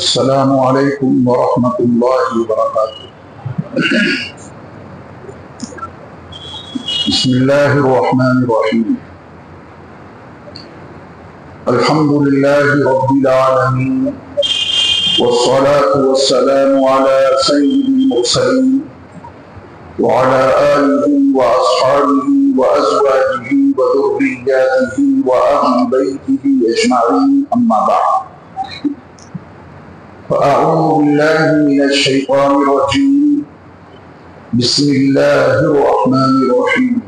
السلام علیکم ورحمۃ اللہ وبرکاتہ۔ بسم اللہ الرحمن الرحیم۔ الحمد للہ رب العالمین والصلاة والسلام علی سید المرسلین وعلى آلہ واصحابہ وازواجہ وذریاتہ واہل بیتہ اجمعین، اما بعد فأعوذ بالله من الشيطان الرجيم بسم الله الرحمن الرحيم۔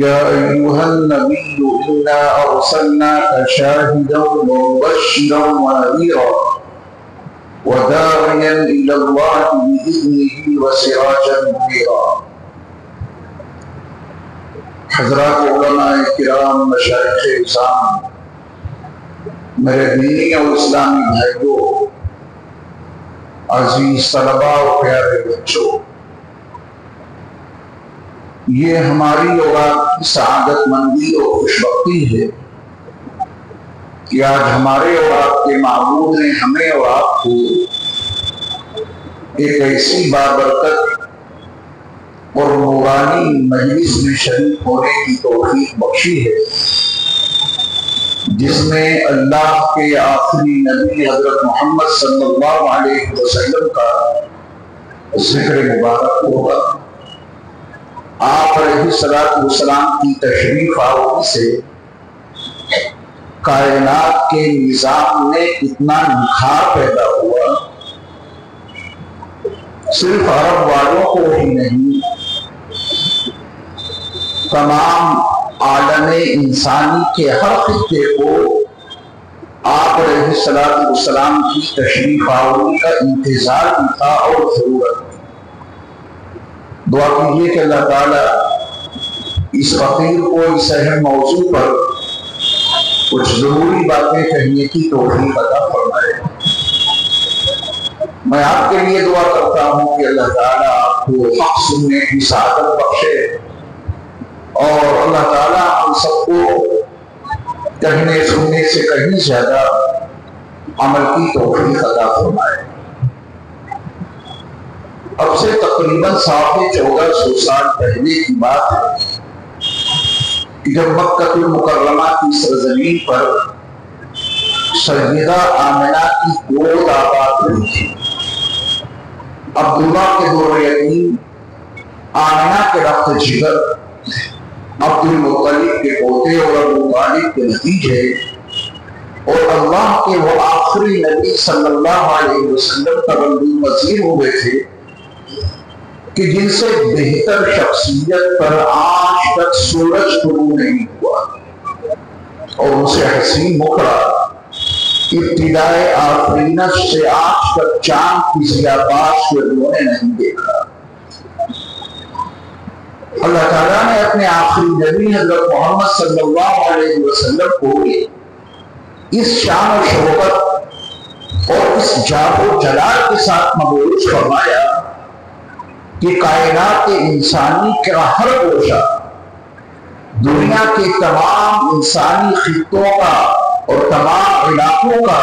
يا أيها النبي إنا أرسلناك شاهدا ومبشرا ونذيرا وداعيا إلى الله بإذنه وسراجا منيرا۔ حضرات علماء کرام، مشائخ اعظام، میرے دینی اور اسلامی بھائیوں، عزیز طلباء و پیارے بچوں، یہ ہماری اولاد کی سعادت مندی اور خوشبختی ہے کہ آج ہمارے اولاد کے معبود نے ہمیں اور آپ کو ایک ایسی بابرکت اور نورانی مجلس میں شریک ہونے کی توفیق بخشی ہے جس میں اللہ کے آخری نبی حضرت محمد صلی اللہ علیہ وسلم کا ذکر مبارک ہوگا۔ آپ علیہ السلام کی تشریف آوری سے کائنات کے نظام میں اتنا نکھار پیدا ہوا، صرف عرب والوں کو ہی نہیں، تمام عالم انسانی کے ہر خطے کو آپ علیہ السلام کی تشریف آوری کا انتظار بھی تھا اور ضرورت تھی۔ دعا کیجیے کہ اللہ تعالیٰ اس فقیر کو اس اہم موضوع پر کچھ ضروری باتیں کہنے کی توفیق عطا فرمائے۔ میں آپ کے لیے دعا کرتا ہوں کہ اللہ تعالیٰ آپ کو حق سننے کی سعادت بخشے اور اللہ تعالیٰ ہم سب کو کہنے سننے سے کہیں زیادہ عمل کی توفیق عطا فرمائے۔ اب سے تقریباً 1450 سال پہلے کی بات ہے کہ جب مکہ المکرمہ کی سرزمین پر سیدہ آمنہ کی گود آباد ہوئی تھی۔ عبداللہ کے دور یتیم، آمنہ کے رخت جگر، عبد المطلب کے پوتے اور ابو طالب کے بھتیجے اور اللہ کے وہ آخری نبی صلی اللہ علیہ وسلم تبلیغ وزیر ہوئے تھے کہ جن سے بہتر شخصیت پر آج تک سورج طلوع نہیں ہوا اور ان سے حسین مکھڑا ابتدائے آفرینت سے آج تک چاند کی ضیاءباز کو انہوں نے نہیں دیکھا۔ اللہ تعالیٰ نے اپنے آخری نبی حضرت محمد صلی اللہ علیہ وسلم کو اس شان و شوکت اور اس جاہ و جلال کے ساتھ مبعوث فرمایا کہ کائنات انسانی کا ہر گوشہ، دنیا کے تمام انسانی خطوں کا اور تمام علاقوں کا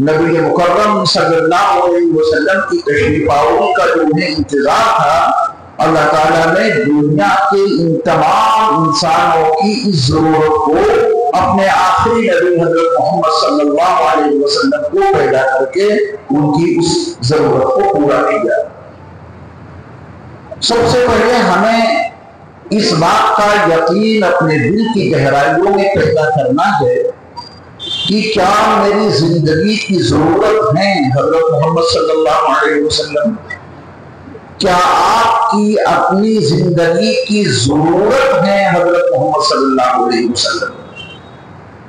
نبی مکرم صلی اللہ علیہ وسلم کی تشریف آوری کا جو انہیں انتظار تھا، اللہ تعالیٰ نے دنیا کے ان تمام انسانوں کی اس ضرورت کو اپنے آخری نبی حضرت محمد صلی اللہ علیہ وسلم کو پیدا کر کے ان کی اس ضرورت کو پورا کیا۔ سب سے پہلے ہمیں اس بات کا یقین اپنے دل کی گہرائیوں میں پیدا کرنا ہے کہ کیا میری زندگی کی ضرورت ہے حضرت محمد صلی اللہ علیہ وسلم؟ کیا آپ کی اپنی زندگی کی ضرورت ہے حضرت محمد صلی اللہ علیہ وسلم؟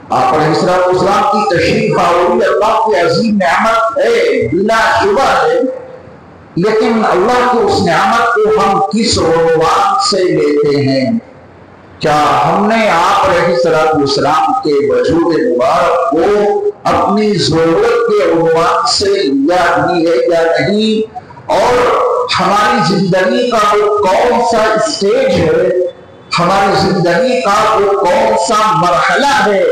آپ علیہ السلام کی تشریف آوری اللہ کی عظیم نعمت ہے، بلا شبہ ہے، لیکن اللہ کی اس نعمت کو ہم کس عنوان سے لیتے ہیں؟ کیا ہم نے آپ علیہ السلام کے وجود مبارک کو اپنی ضرورت کے عنوان سے لیا بھی ہے یا نہیں؟ اور ہماری زندگی کا وہ کون سا اسٹیج ہے، ہماری زندگی کا وہ کون سا مرحلہ ہے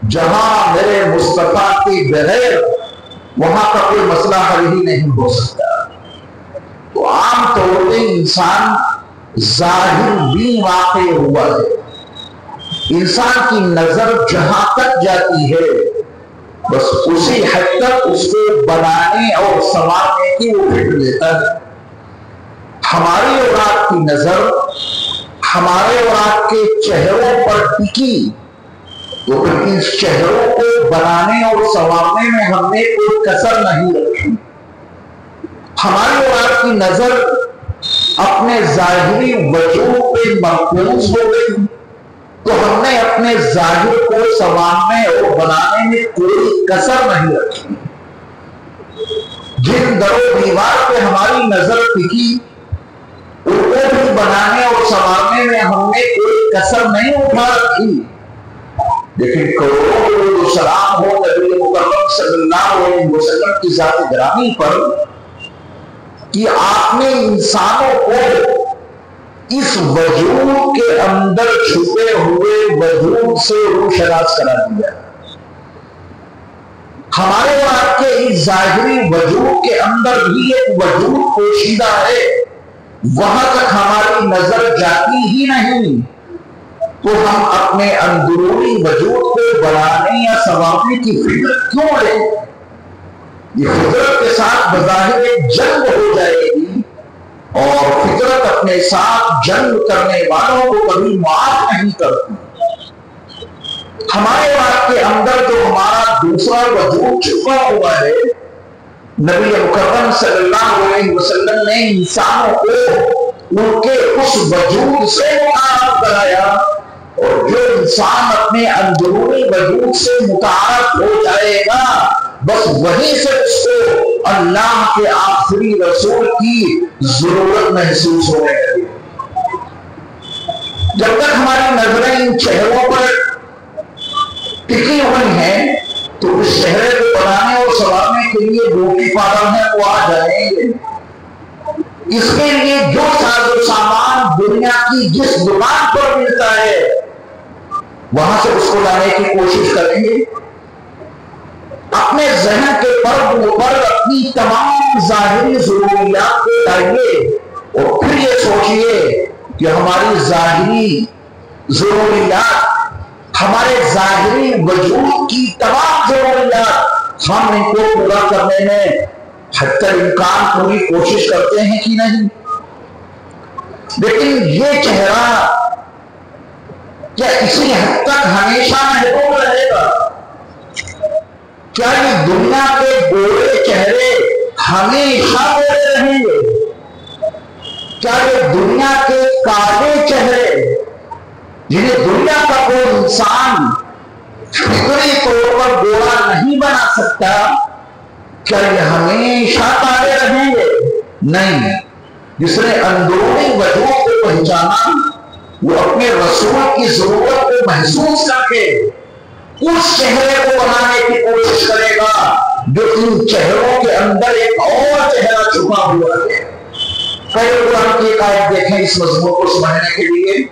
جہاں میرے مصطفیٰ کے بغیر وہاں کا کوئی مسئلہ حل ہی نہیں ہو سکتا۔ تو عام طور پہ انسان ظاہر بھی واقع ہوا ہے، انسان کی نظر جہاں تک جاتی ہے بس اسی حد تک اس کو بنانے اور سنوارنے کی وہ فکر لیتا ہے۔ ہماری اور آپ کی نظر ہمارے اور آپ کے چہروں پر ٹکی تو پھر ان چہروں کو بنانے اور سنوارنے میں ہم نے کوئی کسر نہیں رکھی۔ ہماری اور آپ کی نظر اپنے ظاہری وجود پہ مرکوز ہو گئی تو ہم نے اپنے ظاہر کو سنوارنے اور بنانے میں کوئی کسر نہیں رکھی۔ جن در و دیوار پہ ہماری نظر ٹکی ان کو بھی بنانے اور سنوارنے میں ہم نے کوئی کسر نہیں اٹھا رکھی۔ لیکن کروڑوں سلام ہو نبی مکرم صلی اللہ علیہ وسلم کی ذات گرامی پر کہ آپ نے انسانوں کو اس وجود کے اندر چھپے ہوئے وجود سے روشناس کرا دیا۔ ہمارے اور آپ کے اس ظاہری وجود کے اندر بھی ایک وجود پوشیدہ ہے، وہاں تک ہماری نظر جاتی ہی نہیں تو ہم اپنے اندرونی وجود کو بنانے یا سنوارنے کی فکر کیوں لیں؟ یہ فطرت کے ساتھ بظاہر ایک جنگ ہو جائے گی اور فطرت اپنے ساتھ جنگ کرنے والوں کو کبھی معاف نہیں کرتی۔ ہمارے آپ کے اندر جو ہمارا دوسرا وجود چھپا ہوا ہے، نبی مکرم صلی اللہ علیہ وسلم نے انسانوں کو ان کے اس وجود سے متعارف کرایا، اور جو انسان اپنے اندرونی وجود سے متعارف ہو جائے گا بس وہیں سے اس کو اللہ کے آخری رسول کی ضرورت محسوس ہونے لگی۔ جب تک ہماری نظریں ان چہروں پر ٹکی ہوئی ہیں تو اس چہرے کو بنانے اور سنوارنے کے لیے روٹی پاگل ہیں وہ آ جائیں گے۔ اس کے لیے جو ساز و سامان دنیا کی جس دکان پر ملتا ہے وہاں سے اس کو لانے کی کوشش کریں گے۔ اپنے ذہن کے پرد پر اپنی تمام ظاہری ضروریات کو لائیے اور پھر یہ سوچئے کہ ہماری ظاہری ضروریات، ہمارے ظاہری وجود کی تمام ضروریات ہم ان کو پورا کرنے میں حتی الامکان پوری کوشش کرتے ہیں کہ نہیں؟ لیکن یہ چہرہ کیا اسی حد تک ہمیشہ محفوظ رہے گا؟ کیا یہ دنیا کے گورے چہرے ہمیشہ گورے رہیں گے؟ کیا یہ دنیا کے کالے چہرے جنہیں دنیا کا کوئی انسان فطری طور پر گورا نہیں بنا سکتا، کیا یہ ہمیشہ کالے رہیں گے؟ نہیں۔ جس نے اندرونی وجود کو پہچانا وہ اپنے رسول کی ضرورت کو محسوس کر کے اس چہرے کو بنانے کی کوشش کرے گا جو ان چہروں کے اندر ایک اور چہرہ چھپا ہوا ہے۔ پہلے قرآن کی ایک آیت دیکھیں اس مضمون کو سمجھنے کے لیے۔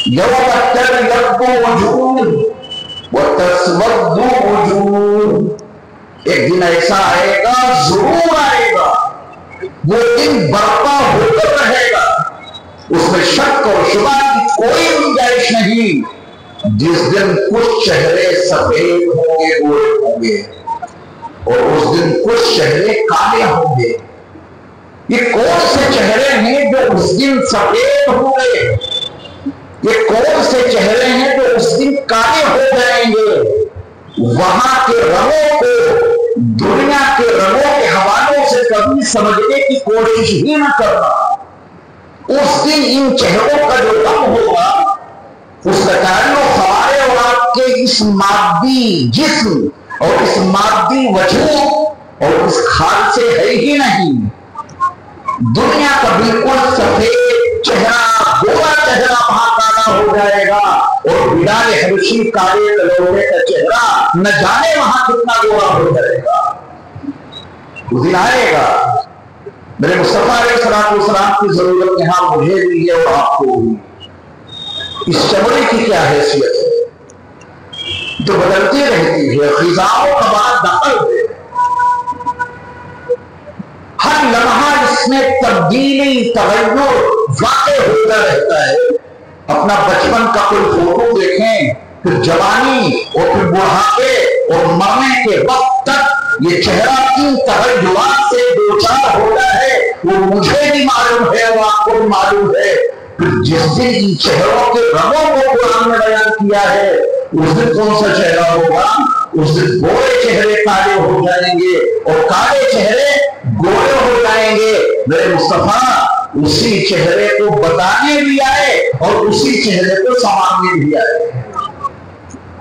یوم تبیض وجوہ وتسود وجوہ، ایک دن ایسا آئے گا، ضرور آئے گا، وہ دن برپا ہو کر رہے گا، اس میں شک اور شبہ کی کوئی گنجائش نہیں، جس دن کچھ چہرے سفید ہوں گے، گورے ہوں گے، اور اس دن کچھ چہرے کالے ہوں گے۔ یہ کون سے چہرے ہیں جو اس دن سفید ہوں گے؟ یہ کون سے چہرے ہیں جو اس دن کالے ہو جائیں گے؟ وہاں کے رنگوں کو دنیا کے رنگوں کے حوالوں سے کبھی سمجھنے کی کوشش ہی نہ کرنا۔ اس دن ان چہروں کا جو رنگ ہوگا اس کا تعلق ہمارے اور آپ کے اس مادی جسم اور اس مادی وجود اور اس کھال سے ہے ہی نہیں۔ دنیا کا بالکل سفید چہرہ، گورا چہرہ وہاں کالا ہو جائے گا، اور بلال حبشی کالے کلوڑے کا چہرہ نہ جانے وہاں کتنا گورا ہو جائے گا۔ اس دن آئے گا۔ میرے مصطفیٰ علیہ السلام کی ضرورت یہاں مجھے بھی ہے اور آپ کو بھی۔ اس چمڑے کی کیا حیثیت ہے؟ تو بدلتی رہتی ہے، خزاؤں کا بڑا دخل ہے، ہر لمحہ اس میں تبدیلی تغیر واقع ہوتا رہتا ہے۔ اپنا بچپن کا کوئی فوٹو دیکھیں، پھر جوانی اور پھر بڑھاپے اور مرنے کے وقت تک یہ چہرہ کن تغیرات سے دوچار ہوتا ہے وہ مجھے بھی معلوم ہے اور آپ کو بھی معلوم ہے۔ پھر جس دن ان چہروں کے رنگوں کو قرآن نے بیان کیا ہے، اس دن کون سا چہرہ ہوگا؟ اس دن گورے چہرے کالے ہو جائیں گے اور کالے چہرے گورے ہو جائیں گے۔ میرے مصطفیٰ اسی چہرے کو بتانے بھی آئے اور اسی چہرے کو سنوارنے بھی آئے۔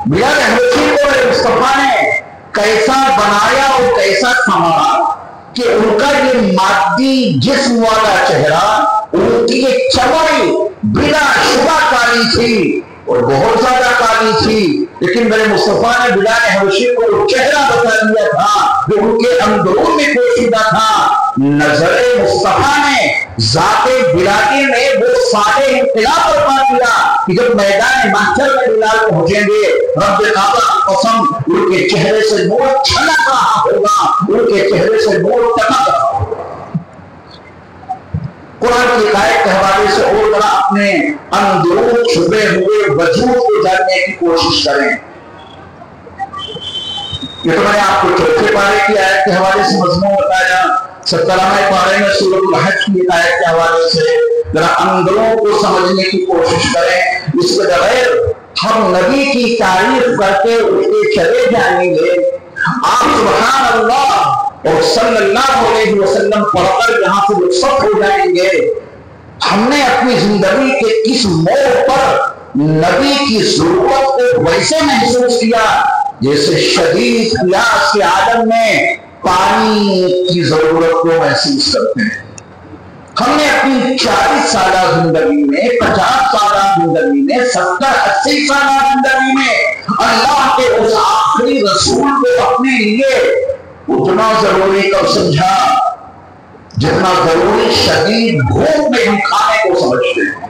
بلال حبشی کو میرے مصطفیٰ نے کیسا بنایا اور کیسا سنوارا کہ ان کا یہ مادی جسم والا چہرہ، ان کی ایک چمڑی بلا شبہ کالی تھی اور بہت زیادہ کالی تھی، لیکن میرے مصطفیٰ نے بلال حبشی کو وہ چہرہ بتا دیا تھا جو ان کے اندرون میں پوشیدہ تھا۔ نظر مصطفیٰ نے ذات بلالی میں وہ سارے انقلاب برپا دیا کہ جب میدان محشر میں بلال پہنچیں گے، رب کعبہ کی قسم ان کے چہرے سے نور چھلک رہا ہوگا، ان کے چہرے سے نور ٹپک رہا ہوگا۔ قرآن کی آیت کے حوالے سے اور ذرا اپنے اندرون چھپے ہوئے وجود کو جاننے کی کوشش کریں۔ یہ تو میں نے آپ کو چوتھے پارے کی آیت کے حوالے سے مضمون بتایا، 17ویں پارے میں سورۃ الحج کی آیت کے حوالے سے ذرا اندروں کو سمجھنے کی کوشش کریں۔ اس کے بغیر ہم نبی کی تعریف کر کے اس کے چلے جائیں گے، آپ سبحان اللہ اور صلی اللہ علیہ وسلم پڑھ کر یہاں سے رخصت ہو جائیں گے۔ ہم نے اپنی زندگی کے کس موڑ پر نبی کی ضرورت کو ویسے محسوس کیا جیسے شدید پیاس کے عالم میں پانی کی ضرورت کو محسوس کرتے ہیں۔ ہم نے اپنی 40 سالہ زندگی میں، 50 سالہ زندگی میں، 70-80 سالہ زندگی میں اللہ کے اس آخری رسول کو اپنے لیے اتنا ضروری کب سمجھا جتنا ضروری شدید بھوک میں ہم کھانے کو سمجھتے ہیں۔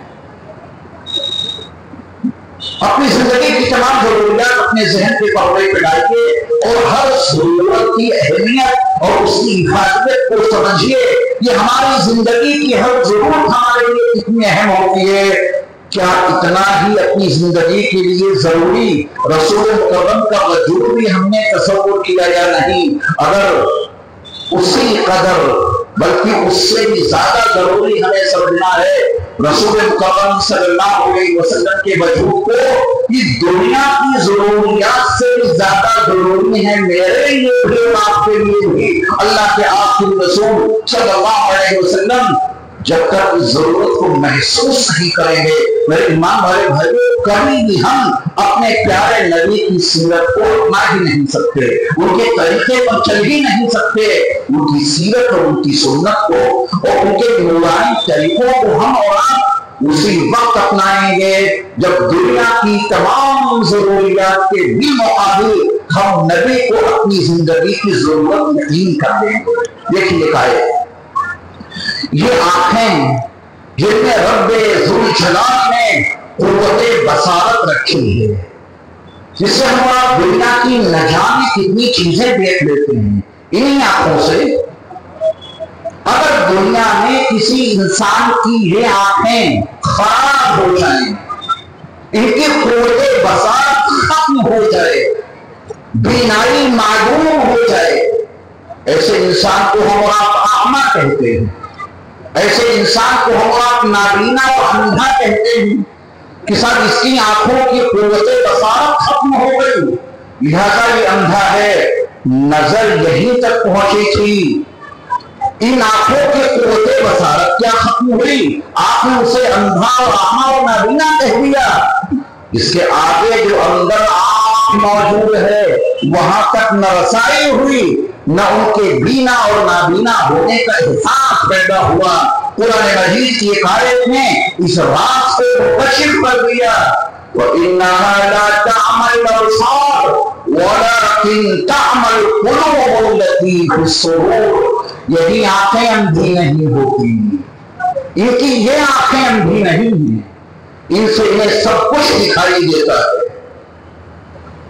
اپنی زندگی کی تمام ضروریات اپنے ذہن کے پردے پہ ڈالئے اور ہر ضرورت کی اہمیت اور اس کی حفاظت کو سمجھیے۔ یہ ہماری زندگی کی ہر ضرورت ہمارے لیے کتنی اہم ہوتی ہے۔ کیا اتنا ہی اپنی زندگی کے لیے ضروری رسول مکرم کا وجود بھی ہم نے تصور کیا یا نہیں؟ اگر اسی قدر بلکہ اس سے بھی زیادہ ضروری ہمیں سمجھنا ہے رسول مکرم صلی اللہ علیہ وسلم کے وجود کو، یہ دنیا کی ضروریات سے بھی زیادہ ضروری ہے میرے لیے بھی اور آپ کے لیے بھی۔ اللہ کے آخری رسول صلی اللہ علیہ وسلم جب تک اس ضرورت کو محسوس نہیں کریں گے، میرے ایمان والے بھائیوں، کبھی بھی ہم اپنے پیارے نبی کی سیرت کو اپنا ہی نہیں سکتے، ان کے طریقے پر چل ہی نہیں سکتے۔ ان کی سیرت اور ان کی سنت کو اور ان کے نورانی طریقوں کو ہم اور آپ اسی وقت اپنائیں گے جب دنیا کی تمام ضروریات کے بالمقابل ہم نبی کو اپنی زندگی کی ضرورت یقین کر دیں گے۔ دیکھیے یہ آنکھیں جن میں رب ذوالجلال نے قوت بصارت رکھی ہے، جس سے ہم دنیا کی نہ جانے کتنی چیزیں دیکھ لیتے ہیں، انہی آنکھوں سے اگر دنیا میں کسی انسان کی یہ آنکھیں خراب ہو جائیں، ان کی قوت بصارت ختم ہو جائے، بینائی معدوم ہو جائے، ایسے انسان کو ہم اور آپ اعمی کہتے ہیں، ایسے انسان کو ہم اور آپ نابینا اور اندھا کہتے ہیں کہ صاحب اس کی آنکھوں کی قوت بصارت ختم ہو گئی، لہذا یہ اندھا ہے۔ نظر یہیں تک پہنچی تھی، ان آنکھوں کی قوت بصارت کیا ختم ہوئی؟ آپ نے اسے اندھا اور اعمی اور نابینا کہہ دیا۔ اس کے آگے جو اندر آنکھ موجود ہے وہاں تک نہ رسائی ہوئی، نہ ان کے بینا اور نابینا ہونے کا احساس پیدا ہوا۔ قرآن مجید کی ایک آیت نے اس راز کو مکشف کر دیا، وَإِنَّهَا لَا تَعْمَى الْأَبْصَارُ وَلَكِنْ تَعْمَى الْقُلُوبُ الَّتِي فِي الصُّدُورِ۔ یہی آنکھیں اندھی نہیں ہوتی، ان کی یہ آنکھیں اندھی نہیں ہیں، ان سے انہیں سب کچھ دکھائی دیتا ہے۔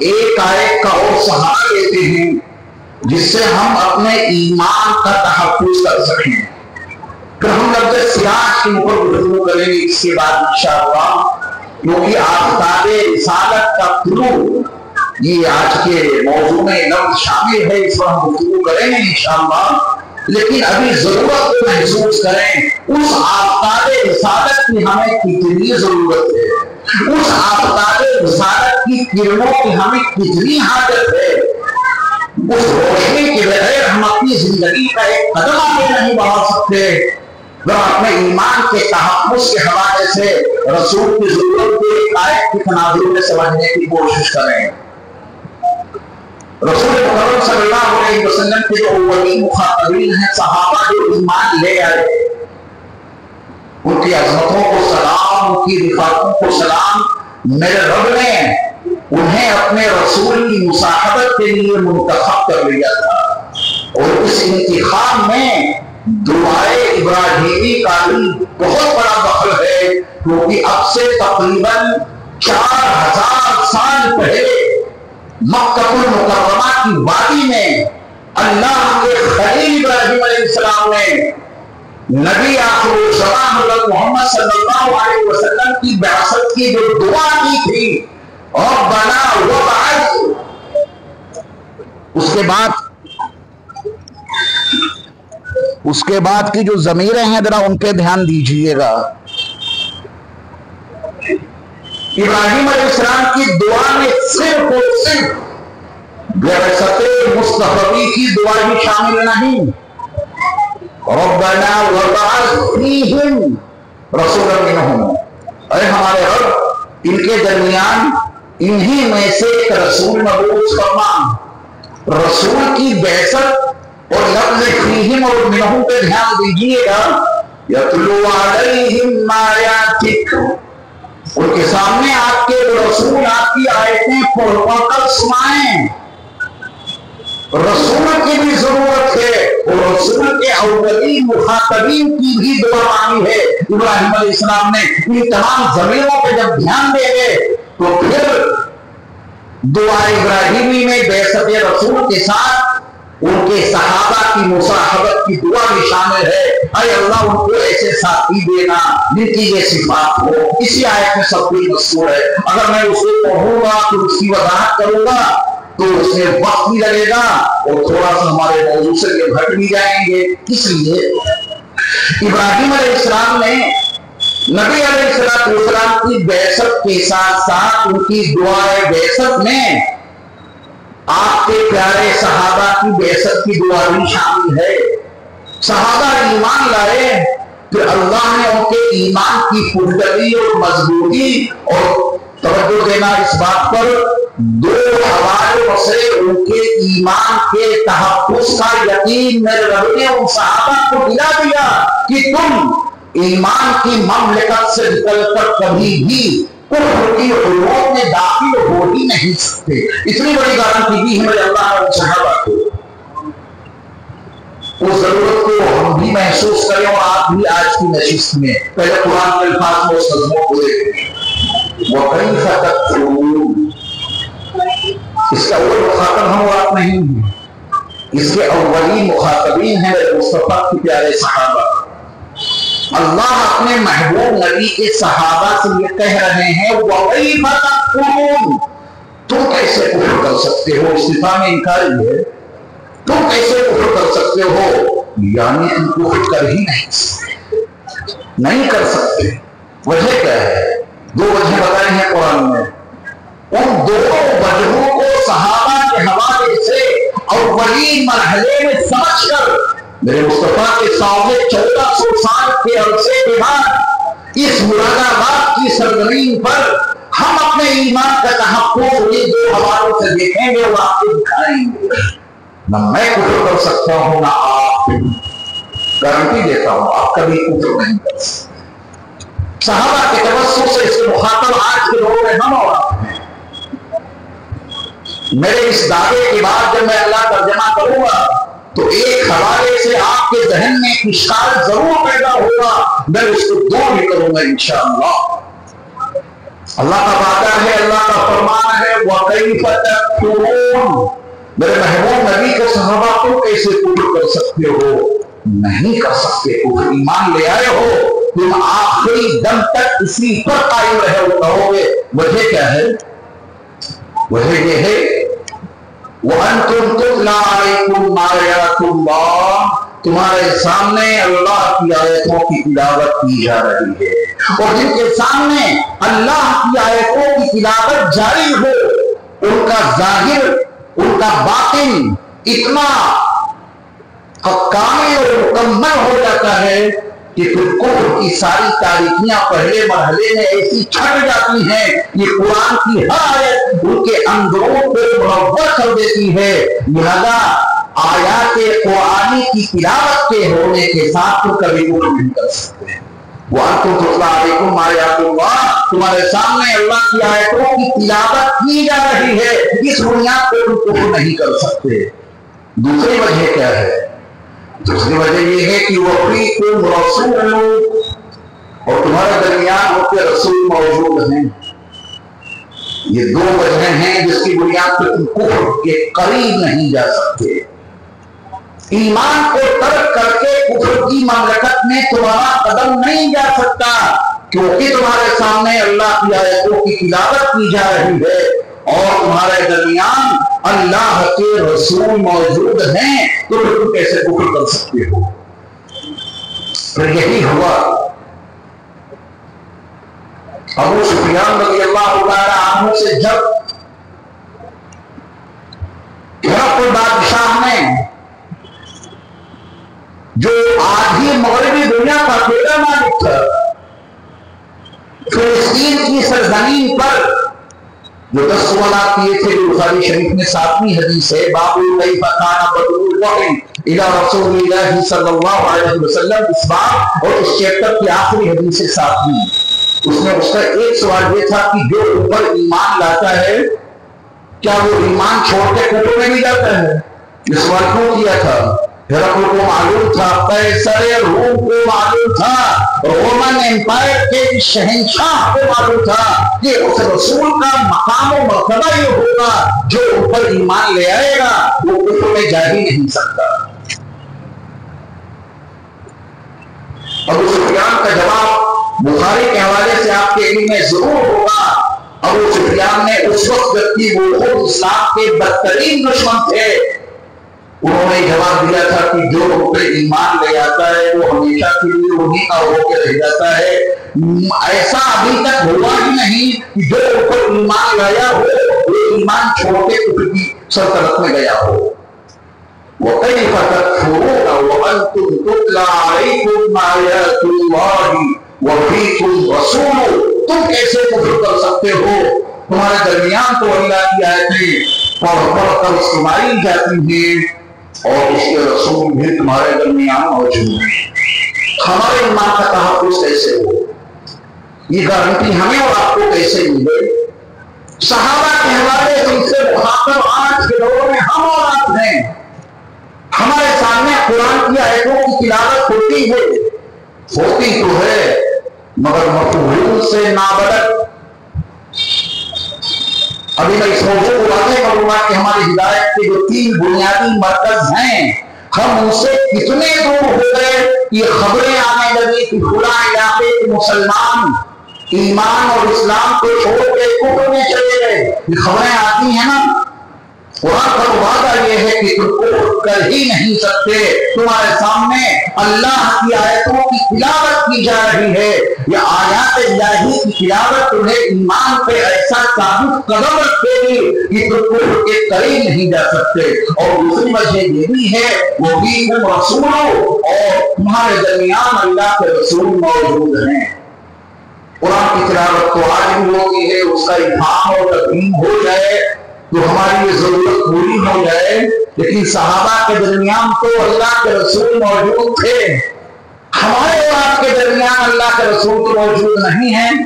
ایک آیت کا اور سہارا لیتے ہیں جس سے ہم اپنے ایمان کا تحفظ کر سکیں. پھر ہم لفظ سراج کے اوپر گفتگو کریں گے اس کے بعد انشاءاللہ، کیونکہ آفتاب رسالت کا طلوع یہ آج کے موضوع میں لفظ شامل ہے، اس پر ہم گفتگو کریں گے انشاءاللہ. لیکن ابھی ضرورت کو محسوس کریں اس آفتاب رسالت کی ہمیں کتنی ضرورت ہے، اس آفتاب رسالت کی کرنوں کی ہمیں کتنی حاجت ہے. اس روشنی کے بغیر ہم اپنی زندگی کا ایک قدم آگے نہیں بڑھا سکتے. اپنے ایمان کے تحفظ کے حوالے سے رسول کی ضرورت کو ایک آیت کی تناظر میں سمجھنے کی کوشش کریں. رسول مکرم صلی اللہ علیہ وسلم کے جو اولین مخاطبین ہیں صحابہ جو ایمان لے آئے، ان کی عظمتوں کو سلام، ان کی رفاقتوں کو سلام. میرے رب نے انہیں اپنے رسول کی مصاحبت کے لیے منتخب کر لیا تھا، اور اس انتخاب میں دعائے ابراہیمی کا بھی بہت بڑا دخل ہے، کیونکہ اب سے تقریباً 4000 سال پہلے مکہ المکرمہ کی وادی میں اللہ کے خلیل ابراہیم علیہ السلام نے نبی آخر الزمان حضرت محمد صلی اللہ علیہ وسلم کی بعثت کی جو دعا کی تھی اور بنا وبعث، اس کے بعد کی جو ضمیریں ہیں ذرا ان پہ دھیان دیجئے گا. ابراہیم علیہ السلام کی دعا میں صرف اور صرف بعثت مصطفی کی دعا ہی شامل نہیں. ربنا وبعث فیہم رسولا منہم، اے ہمارے رب ان کے درمیان انہی میں سے ایک رسول مبعوث فرما. رسول کی بعثت اور لفظ فیہم اور منہم پہ دھیان دیجئے گا. یتلو علیہم آیاتک، ان کے سامنے آپ کے رسول آپ کی آیتیں پڑھ کر سنائیں. رسول کی بھی ضرورت ہے اور رسول کے اولین مخاطبین کی بھی دعا مانگی ہے. ابراہیم علیہ السلام نے ان تمام ضمیروں پہ جب دھیان دے گئے تو پھر دعا ابراہیمی میں بعثت رسول کے ساتھ ان کے صحابہ کی مصاحبت کی دعا بھی شامل ہے. اے اللہ ان کو ایسے ساتھی دینا جن کی یہ صفات ہو. اسی آیت میں سب کچھ مذکور ہے. اگر میں اسے پڑھوں گا تو اس کی وضاحت کروں گا تو اس میں وقت بھی لگے گا اور تھوڑا سا ہمارے موضوع سے یہ ہٹ بھی جائیں گے. اس لیے ابراہیم علیہ السلام نے نبی علیہ السلام کی بعثت کے ساتھ ساتھ ان کی دعائے بعثت میں آپ کے پیارے صحابہ کی بعثت کی دعا بھی شامل ہے. صحابہ ایمان لائے، پھر اللہ نے ان کے ایمان کی پختگی اور مضبوطی اور توجہ دینا اس بات پر دو حوالوں سے ان کے ایمان کے تحفظ کا یقین میرے رب نے ان صحابہ کو دلا دیا کہ تم ایمان کی مملکت سے نکل کر کبھی بھی کفر کی حدود میں داخل ہو ہی نہیں سکتے. اتنی بڑی گارنٹی دی ہے میرے اللہ نے صحابہ کو. اس ضرورت کو ہم بھی محسوس کریں اور آپ بھی آج کی نشست میں پہلے قرآن کے الفاظ میں اس نظموں کو دیکھیں. وَكَيْفَ تَكْفُرُونَ، اس کا اول مخاطب ہم اور آپ نہیں ہیں، اس کے اولین مخاطبین ہیں مصطفیٰ کی پیارے صحابہ. اللہ اپنے محبوب نبی کے صحابہ سے یہ کہہ رہے ہیں وَكَيْفَ تَكْفُرُونَ، تم کیسے کفر کر سکتے ہو. استفہام انکاری ہے. تم کیسے کفر کر سکتے ہو، یعنی تم کفر کر ہی نہیں کر سکتے. وجہ کیا ہے؟ دو وجہ بتائی ہیں قرآن میں. ان دونوں وجہوں کو صحابہ کے حوالے سے اولین مرحلے میں سمجھ کر میرے مصطفیٰ کے سامنے 1400 سال کے عرصے کے بعد اس مراد آباد کی سرزمین پر ہم اپنے ایمان کا تحفظ یہ دو حوالوں سے دیکھیں گے اور آپ کو دکھائیں گے. نہ میں کفر کر سکتا ہوں نہ آپ. گارنٹی دیتا ہوں آپ کبھی کفر نہیں کر سکتے. صحابہ کے توسط سے اس کے مخاطب آج کے دور میں ہم اور آپ ہیں. میرے اس دعوے کے بعد جب میں اللہ ترجمہ کروں گا تو ایک حوالے سے آپ کے ذہن میں اشکال ضرور پیدا ہوگا. میں اس کو دور بھی کروں گا انشاءاللہ. اللہ کا وعدہ ہے، اللہ کا فرمان ہے، وَكَيْفَ تَكْفُرُونَ، میرے محبوب نبی کے صحابہ تم کیسے کفر کر سکتے ہو؟ نہیں کر سکتے کفر، ایمان لے آئے ہو، تم آخری دم تک اسی پر قائم رہو گے۔ وجہ کیا ہے؟ وجہ یہ ہے وَأَنْتُمْ تُتْلَى عَلَيْكُمْ آيَاتُ اللَّهِ، تمہارے سامنے اللہ کی آیتوں کی تلاوت کی جا رہی ہے، اور جن کے سامنے اللہ کی آیتوں کی تلاوت جاری ہو ان کا ظاہر ان کا باطن اتنا کامل اور مکمل ہو جاتا ہے کہ پھر کفر کی ساری تاریکیاں پہلے مرحلے میں ایسی چھٹ جاتی ہیں، یہ قرآن کی ہر آیت ان کے اندروں کو منور کر دیتی ہے۔ لہذا آیات قرآنی کی تلاوت کے ہونے کے ساتھ تو کبھی کفر نہیں کر سکتے۔ وَأَنْتُمْ تُتْلَى عَلَيْكُمْ آيَاتُ اللَّهِ، تمہارے سامنے اللہ کی آیتوں کی تلاوت کی جا رہی ہے، اس بنیاد پہ تم کفر نہیں کر سکتے۔ دوسری وجہ کیا ہے؟ دوسری وجہ یہ ہے کہ وَفِيكُمْ رَسُولٌ، اور تمہارے درمیان ان کے رسول موجود ہیں۔ یہ دو وجہ ہیں جس کی بنیاد پہ تم کفر کے قریب نہیں جا سکتے۔ ایمان کو ترک کر کے کفر کی مملکت میں تمہارا قدم نہیں جا سکتا، کیونکہ تمہارے سامنے اللہ کی آیتوں کی تلاوت کی جا رہی ہے اور تمہارے درمیان اللہ کے رسول موجود ہیں، تو پھر تم کیسے کفر کر سکتے ہو؟ پھر یہی ہوا ابو سفیان رضی اللہ عنہ سے جب ہرقل بادشاہ نے، جو آج ہی مغربی دنیا کا پہلا مالک تھا، فلسطین کی سرزمین پر جو 10 سوالات کیے تھے، جو بخاری شریف میں 7ویں حدیث ہے، باب کیف کان بدء الوحی الی رسول اللہ صلی اللہ علیہ وسلم، اس باب اور اس چیپٹر کی آخری حدیث 7ویں، اس میں اس کا ایک سوال یہ تھا کہ جو اوپر ایمان لاتا ہے کیا وہ ایمان چھوڑ کے کفر میں نہیں جاتا ہے؟ یہ سوال کیوں کیا تھا؟ ہرقل کو معلوم تھا، قیصر روم کو معلوم تھا، رومن امپائر کے شہنشاہ کو معلوم تھا کہ اس رسول کا مقام و مرتبہ یہ ہوگا جو اوپر ایمان لے آئے گا وہ کفر میں جا ہی نہیں سکتا۔ ابو سفیان کا جواب بخاری کے حوالے سے آپ کے علم میں ضرور ہوگا۔ ابو سفیان نے اس وقت جبکہ وہ خود اسلام کے بدترین دشمن تھے، انہوں نے جواب دیا تھا کہ جو اوپر ایمان لے آتا ہے وہ ہمیشہ کے لیے انہی کا ہو کے رہ جاتا ہے، ایسا ابھی تک ہوا ہی نہیں کہ جو اوپر ایمان لایا ہو وہ ایمان چھوڑ کے کفر کی سلطنت میں گیا ہو۔ وَكَيْفَ تَكْفُرُونَ وَأَنْتُمْ تُتْلَى عَلَيْكُمْ آيَاتُ اللَّهِ وَفِيكُمْ رَسُولٌ، تم کیسے کفر کر سکتے ہو؟ تمہارے درمیان تو اللہ کی آیتیں پڑھ کر سنائی جاتی ہیں اور اس کے رسول بھی تمہارے درمیان موجود ہیں، ہمارے ایمان کا تحفظ کیسے ہو؟ یہ گارنٹی ہمیں اور آپ کو کیسے ملے؟ صحابہ کے حوالے سے ان سے مخاطب آج کے دور میں ہم اور آپ ہیں، ہمارے سامنے قرآن کی آیتوں کی تلاوت ہوتی تو ہے مگر مفہوم سے نابلد۔ ابھی میں اس موضوع کو واضح کروں گا کہ ہماری ہدایت کے جو 3 بنیادی مرکز ہیں ہم ان سے کتنے دور ہو گئے۔ یہ خبریں آنے لگی کہ فلاں علاقے کے مسلمان ایمان اور اسلام کو چھوڑ کے کفر میں چلے گئے، یہ خبریں آتی ہیں نا۔ قرآن کا وعدہ یہ ہے کہ تم کفر کر ہی نہیں سکتے، تمہارے سامنے اللہ کی آیتوں کی تلاوت کی جا رہی ہے، یہ آیات الہی کی تلاوت تمہیں ایمان پہ ایسا ثابت قدم رکھے گی کہ تم کفر کے قریب نہیں جا سکتے۔ اور دوسری وجہ یہ بھی ہے وہ بھی تم رسولوں اور تمہارے درمیان اللہ کے رسول موجود ہیں۔ قرآن کی تلاوت تو آج بھی ہوتی ہے، اس کا افہام اور تفہیم ہو جائے تو ہماری یہ ضرورت پوری ہو جائے، لیکن صحابہ کے درمیان تو اللہ کے رسول موجود تھے، ہمارے اور آپ کے درمیان اللہ کے رسول تو موجود نہیں ہیں۔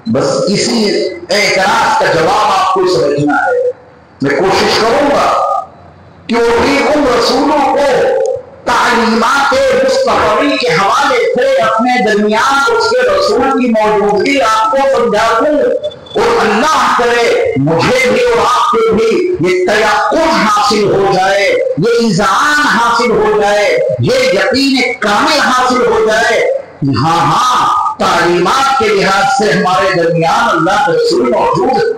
بس اسی اعتراض کا جواب آپ کو سمجھنا ہے۔ میں کوشش کروں گا کہ ان رسولوں کو تعلیمات مصطفی کے حوالے سے اپنے درمیان اس کے رسول کی موجودگی آپ کو سمجھا دوں، اور اللہ کرے مجھے بھی اور آپ کو بھی یہ تیقن حاصل ہو جائے، یہ اذعان حاصل ہو جائے، یہ یقین کامل حاصل ہو جائے، ہاں تعلیمات کے لحاظ سے ہمارے درمیان اللہ کے رسول موجود ہے۔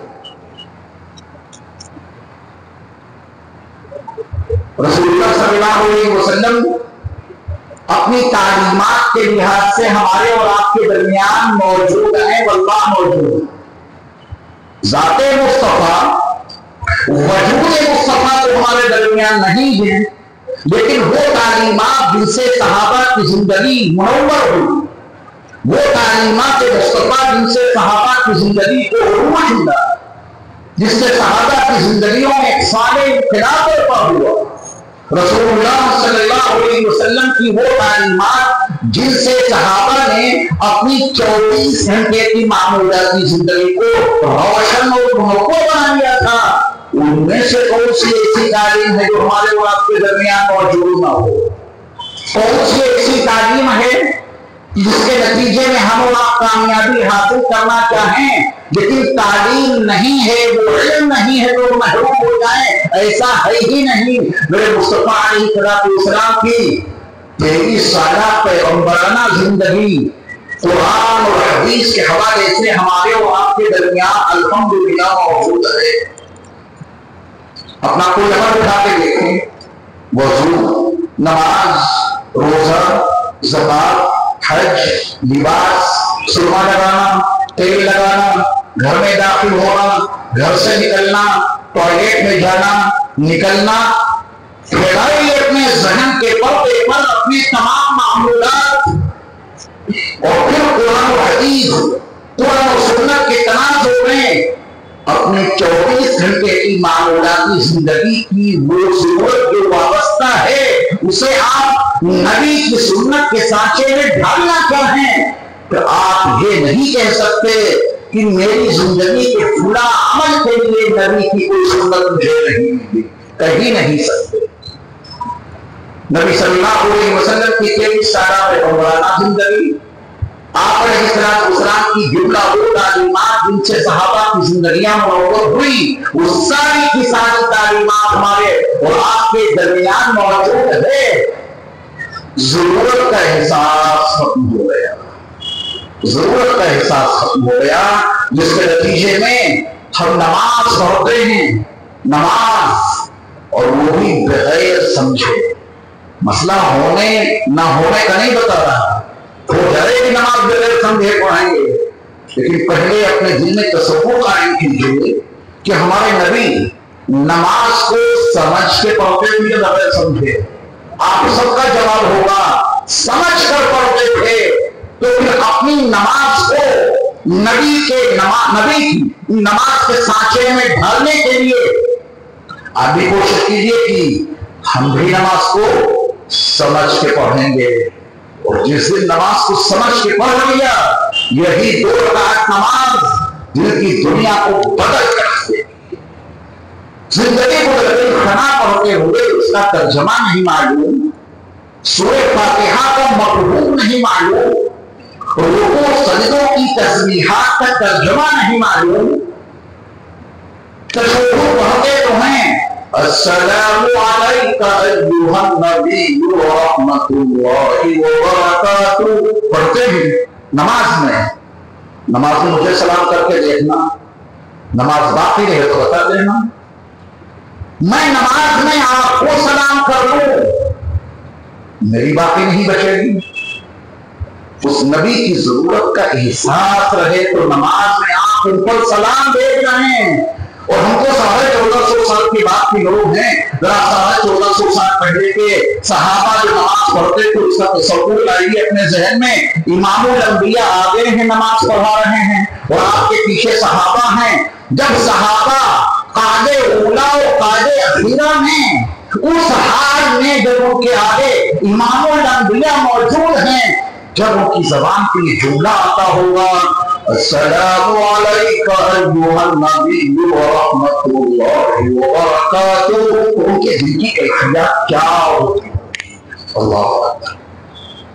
رسول اللہ صلی اللہ علیہ وسلم اپنی تعلیمات کے لحاظ سے ہمارے اور آپ کے درمیان موجود ہیں، واللہ موجود ہے۔ ذات مصطفیٰ، وجود مصطفیٰ تو ہمارے درمیان نہیں ہے، لیکن وہ تعلیمات جن سے صحابہ کی زندگی منور ہوئی، وہ تعلیمات مصطفیٰ جن سے صحابہ کی زندگی کو عروج ملا، جس سے صحابہ کی زندگیوں میں ایک صالح انقلاب برپا ہوا، رسول اللہ صلی اللہ علیہ وسلم کی وہ تعلیمات جن سے صحابہ نے اپنی 24 گھنٹے کی معمولاتی زندگی کو روشن اور منور بنا لیا تھا، ان میں سے کون سی ایسی تعلیم ہے جو ہمارے اور آپ کے درمیان موجود نہ ہو؟ کون سی ایسی تعلیم ہے جس کے نتیجے میں ہم اور آپ کامیابی حاصل کرنا چاہیں لیکن تعلیم نہیں ہے، وہ علم نہیں ہے تو محروم ہو جائیں؟ ایسا ہے ہی نہیں۔ میرے مصطفیٰ علیہ السلام کی 23 سالہ پیغمبرانہ زندگی قرآن اور حدیث کے حوالے سے ہمارے اور آپ کے درمیان الحمدللہ موجود ہے۔ اپنا کوئی عمل اٹھا کے دیکھیں، وضو، نماز، روزہ، زکات، حج، لباس، سرما لگانا، تیل لگانا، گھر میں داخل ہونا، گھر سے نکلنا، ٹوائلٹ میں جانا، نکلنا، پھیلائی اپنے ذہن کے پردے پر اپنی تمام معمولات، اور پھر قرآن و حدیث، قرآن و سنت کے تناظر میں اپنے 24 گھنٹے کی معمولاتی زندگی کی وہ ضرورت جو وابستہ ہے اسے آپ نبی کی سنت کے سانچے میں ڈھالنا چاہیں، تو آپ یہ نہیں کہہ سکتے کہ میری زندگی کے پورا عمل کے لیے نبی کی کوئی سنت مجھے نہیں ملی، کہہ نہیں سکتے۔ نبی صلی اللہ علیہ وسلم کی 23 سالہ پیغمبرانہ زندگی، آپ علیہ السلام کی جملہ وہ تعلیمات جن سے صحابہ کی زندگیاں منور ہوئی، وہ ساری کی ساری تعلیمات ہمارے اور آپ کے درمیان موجود ہے۔ ضرورت کا احساس ختم ہو گیا، ضرورت کا احساس ختم ہو گیا، جس کے نتیجے میں ہم نماز پڑھتے ہیں، نماز اور وہ بھی بغیر سمجھے۔ مسئلہ ہونے نہ ہونے کا نہیں بتا رہا، ہو جائے کہ نماز بغیر سمجھے پڑھائیں گے، لیکن پہلے اپنے دل میں تصور قائم کیجیے کہ ہمارے نبی نماز کو سمجھ کے پڑھتے تھے یا بغیر سمجھے؟ آپ سب کا جواب ہوگا سمجھ کر پڑھتے تھے، تو پھر اپنی نماز کو نبی کی نماز کے سانچے میں ڈھالنے کے لیے آپ بھی کوشش کیجیے کہ ہم بھی نماز کو سمجھ کے پڑھیں گے، اور جس دن نماز کو سمجھ کے پڑھ لیا، یہی 2 رکعت نماز دل کی دنیا کو بدل کر دے گی۔ زندگی کو لیکن کھانا پڑھتے ہوئے اس کا ترجمہ نہیں معلوم، سورہ فاتحہ کا مفہوم نہیں معلوم، رکوع سجدوں کی تسبیحات کا ترجمہ نہیں معلوم، تشہد پڑھتے تو ہیں السلام علیکہ ایھا النبی ورحمۃ اللہ وبرکاتہ، پڑھتے ہیں نماز میں مجھے سلام کر کے دیکھنا، نماز باقی رہے تو بتا دینا، میں نماز میں آپ کو سلام کر لوں، میری باقی نہیں بچے گی۔ اس نبی کی ضرورت کا احساس رہے تو نماز میں آپ ان پر سلام بھیج رہے ہیں، اور ہم کو 1450 سال کی بات کی لوگ ہیں، ذرا 1450 سال پہلے کے صحابہ جو نماز پڑھتے تھے اس کا تصور لائیے اپنے ذہن میں۔ امام الانبیاء آگے ہیں، نماز پڑھا رہے ہیں، اور آپ کے پیچھے صحابہ ہیں۔ جب صحابہ قاعدے اولا اور قاعدے اخیرہ میں اس حال میں جب ان کے آگے امام الانبیاء موجود ہیں، جب ان کی زبان پہ یہ جملہ آتا ہوگا السلام علیکہ ایھا النبی ورحمۃ اللہ وبرکاتہ، ان کے دل کی کیفیت کیا ہوتی ہے؟ اللہ اکبر۔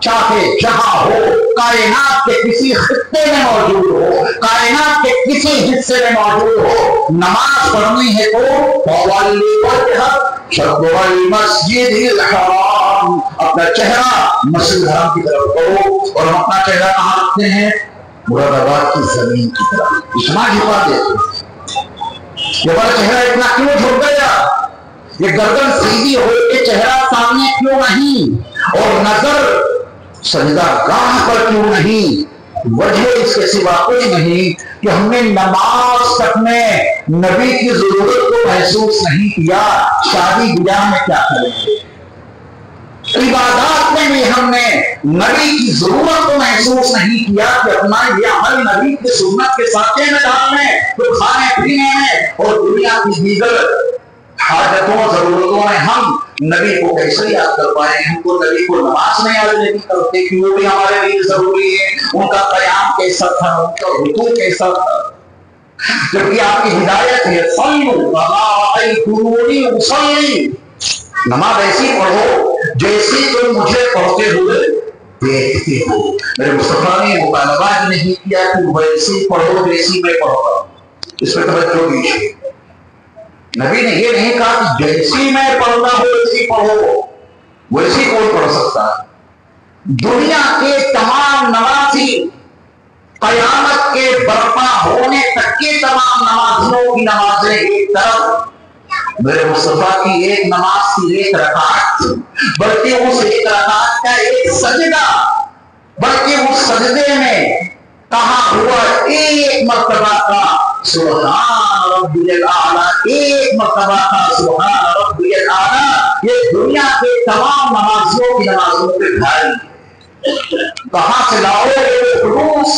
چاہے جہاں ہو، کائنات کے کسی خطے میں موجود ہو، کائنات کے کسی حصے میں موجود ہو، نماز پڑھنی ہے تو فَوَلِّ وَجْهَكَ شَطْرَ الْمَسْجِدِ الْحَرَامِ، اپنا چہرہ مسجد حرام کی طرف کرو. اور ہم اپنا چہرہ کہاں رکھتے ہیں؟ مراد آباد کی زمین کی طرف. اتنا جھکا دیتے یہ بڑا چہرہ اتنا کیوں جھک گیا؟ یہ گردن سیدھی ہو کے چہرہ سامنے کیوں نہیں؟ اور نظر سجدہ گاہ پر کیوں نہیں؟ وجہ اس کے سوا کچھ نہیں کہ ہم نے نماز تک میں نبی کی ضرورت کو محسوس نہیں کیا. شادی بیاہ میں کیا کریں گے؟ عبادات میں بھی ہم نے نبی کی ضرورت کو محسوس نہیں کیا کہ اپنا یہ عمل نبی کی سنت کے ساتھے میں ڈالنے، تو کھانے پینے میں اور دنیا کی دیگر حاجتوں ضرورتوں میں ہم نبی کو کیسے یاد کر پائے؟ ہم کو نبی کو نماز میں یاد نہیں کرتے کہ وہ بھی ہمارے لیے ضروری ہے. ان کا قیام کیسا تھا، ان کا رکوع کیسا تھا، جبکہ آپ کی ہدایت ہے صلوا کما رأیتمونی اصلی، نماز ایسی پڑھو جیسی تم مجھے پڑھتے ہوئے دیکھتے ہو. میرے مصطفیٰ نے مطالبہ نہیں کیا کہ ویسی پڑھو جیسی میں پڑھتا ہوں. اس میں توجہ دیجیے، نبی نے یہ نہیں کہا کہ جیسی میں پڑھتا ہوں ویسی پڑھو. ویسی کون پڑھ سکتا ہے؟ دنیا کے تمام نمازی قیامت کے برپا ہونے تک کے تمام نمازیوں کی نمازیں ایک طرف، میرے مصطفیٰ کی ایک نماز کی ایک رکعت، بلکہ اس ایک رکعت کا ایک سجدہ، بلکہ اس سجدے میں کہا ہوا ایک مرتبہ کا سبحان ربی الاعلی، ایک مرتبہ کا سبحان ربی الاعلی، یہ دنیا کے تمام نمازیوں کی نمازوں پہ بھاری. کہاں سے لاؤ گے وہ خلوص؟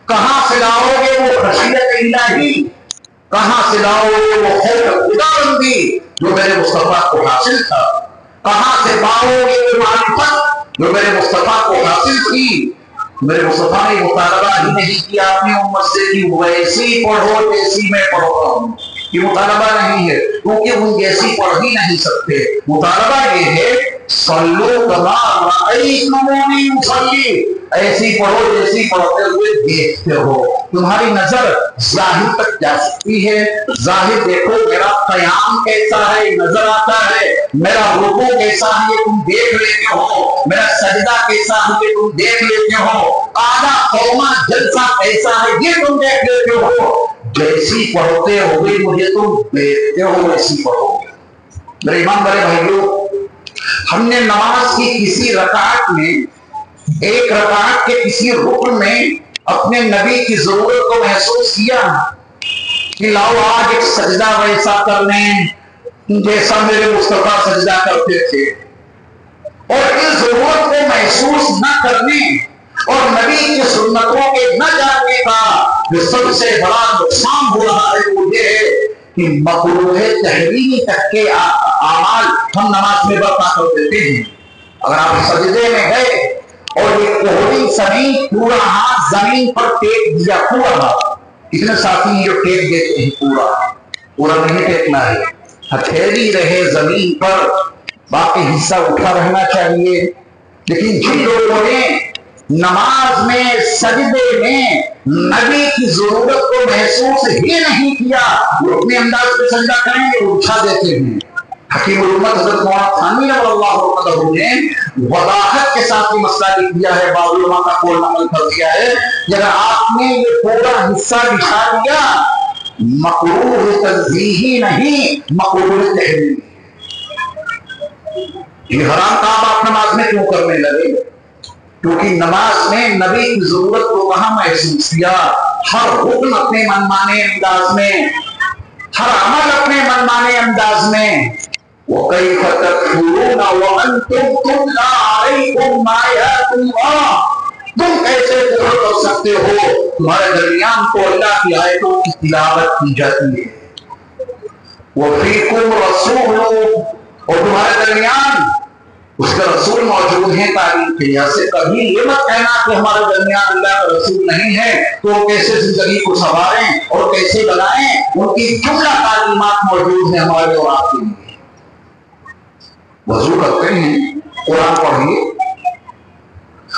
کہاں سے لاؤ گے وہ خشیت الہی؟ کہاں سے لاؤ گے وہ خوف خدا بندی جو میرے مصطفیٰ کو حاصل تھا؟ کہاں سے پاؤ گے وہ معرفت جو میرے مصطفیٰ کو حاصل تھی؟ میرے مصطفیٰ نے مطالبہ ہی نہیں کیا اپنی امت سے کہ ویسی پڑھو جیسی میں پڑھتا ہوں. یہ مطالبہ نہیں ہے کیونکہ وہ جیسی پڑھ ہی نہیں سکتے. مطالبہ یہ ہے صلو کما رأیتمونی اصلی، ایسی پڑھو جیسی پڑھتے ہوئے دیکھتے ہو. تمہاری نظر ظاہر تک جا سکتی ہے، ظاہر دیکھو میرا قیام کیسا ہے نظر آتا ہے، میرا رکوع کیسا ہے یہ تم دیکھ لیتے ہو، میرا سجدہ کیسا ہے یہ تم دیکھ لیتے ہو، قعدہ قومہ جلسہ کیسا ہے یہ تم دیکھ لیتے ہو. جیسی پڑھتے ہوئے مجھے تم دیکھتے ہو ویسی پڑھو. میرے ایمان والے بھائیوں، ہم نے نماز کی کسی رکعت میں، ایک رکعت کے کسی رکن میں اپنے نبی کی ضرورت کو محسوس کیا کہ لاؤ آج ایک سجدہ ویسا کر لیں جیسا میرے مصطفیٰ سجدہ کرتے تھے؟ اور اس ضرورت کو محسوس نہ کرنے اور نبی کی سنتوں کے نہ جاننے کا جو سب سے بڑا نقصان ہو رہا ہے وہ یہ ہے کہ مکروہ تحریمی تک کے اعمال ہم نماز میں برپا کر دیتے ہیں. اگر آپ سجدے میں گئے اور یہ کوہنی زمین پورا ہاتھ زمین پر ٹیک دیا، پورا ہاتھ، اتنے ساتھی ہیں جو ٹیک دیتے ہیں، پورا نہیں ٹیکنا ہے، ہتھیلی رہے زمین پر، باقی حصہ اٹھا رہنا چاہیے. لیکن جن لوگوں نے نماز میں سجدے میں نبی کی ضرورت کو محسوس ہی نہیں کیا، وہ اپنے انداز پہ سجدہ کریں گے اٹھا دیتے ہیں. حکیم الامت حضرت مولانا ثانوی رضی اللہ عنہ نے وضاحت کے ساتھ یہ مسئلہ لکھ دیا ہے، بعض علماء کا قول نقل کر دیا ہے کہ اگر آپ نے یہ پورا حصہ بچھا دیا، مکروہ تنزیہی نہیں مکروہ تحریمی. یہ حرام کام آپ نماز میں کیوں کرنے لگے؟ کیونکہ نماز میں نبی کی ضرورت کو کہاں محسوس کیا؟ ہر حکم اپنے منمانے انداز میں، ہر عمل اپنے منمانے انداز میں. وَكَيْفَ تَكْفُرُونَ وَأَنْتُمْ تُتْلَىٰ عَلَيْكُمْ آيَاتُ اللَّهِ، تم کیسے کفر کر سکتے ہو؟ تمہارے درمیان تو اللہ کی آیتوں کی تلاوت کی جاتی ہے. وَفِيكُمْ رَسُولٌ، اور تمہارے درمیان اس کا رسول موجود ہیں تعلیم کے لحاظ سے. کبھی یہ مت کہنا کہ ہمارے درمیان اللہ کا رسول نہیں ہے تو وہ کیسے زندگی کو سنواریں اور کیسے بنائیں. ان کی جملہ تعلیمات موجود ہیں ہمارے اور آپ کے لیے. وضو کرتے ہیں، قرآن پڑھیے،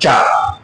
4।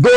2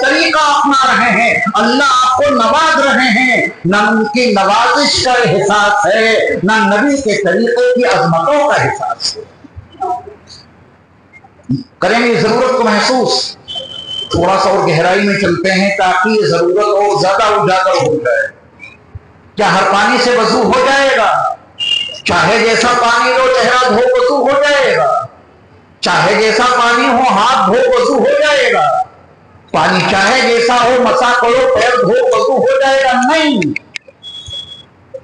طریقہ اپنا رہے ہیں, اللہ آپ کو نواز رہے ہیں, نہ ان کی نوازش کا احساس ہے, نہ نبی کے طریقے کی عظمتوں کا احساس ہے. کریں گے ضرورت کو محسوس. تھوڑا سا اور گہرائی میں چلتے ہیں تاکہ یہ ضرورت اور زیادہ اجاگر ہو جائے. کیا ہر پانی سے وضو ہو جائے گا؟ چاہے جیسا پانی لو چہرہ دھو وضو ہو جائے گا, چاہے جیسا پانی ہو ہاتھ دھو وضو ہو جائے گا, پانی چاہے جیسا ہو مسا کرو پیر دھو وضو ہو جائے گا؟ نہیں.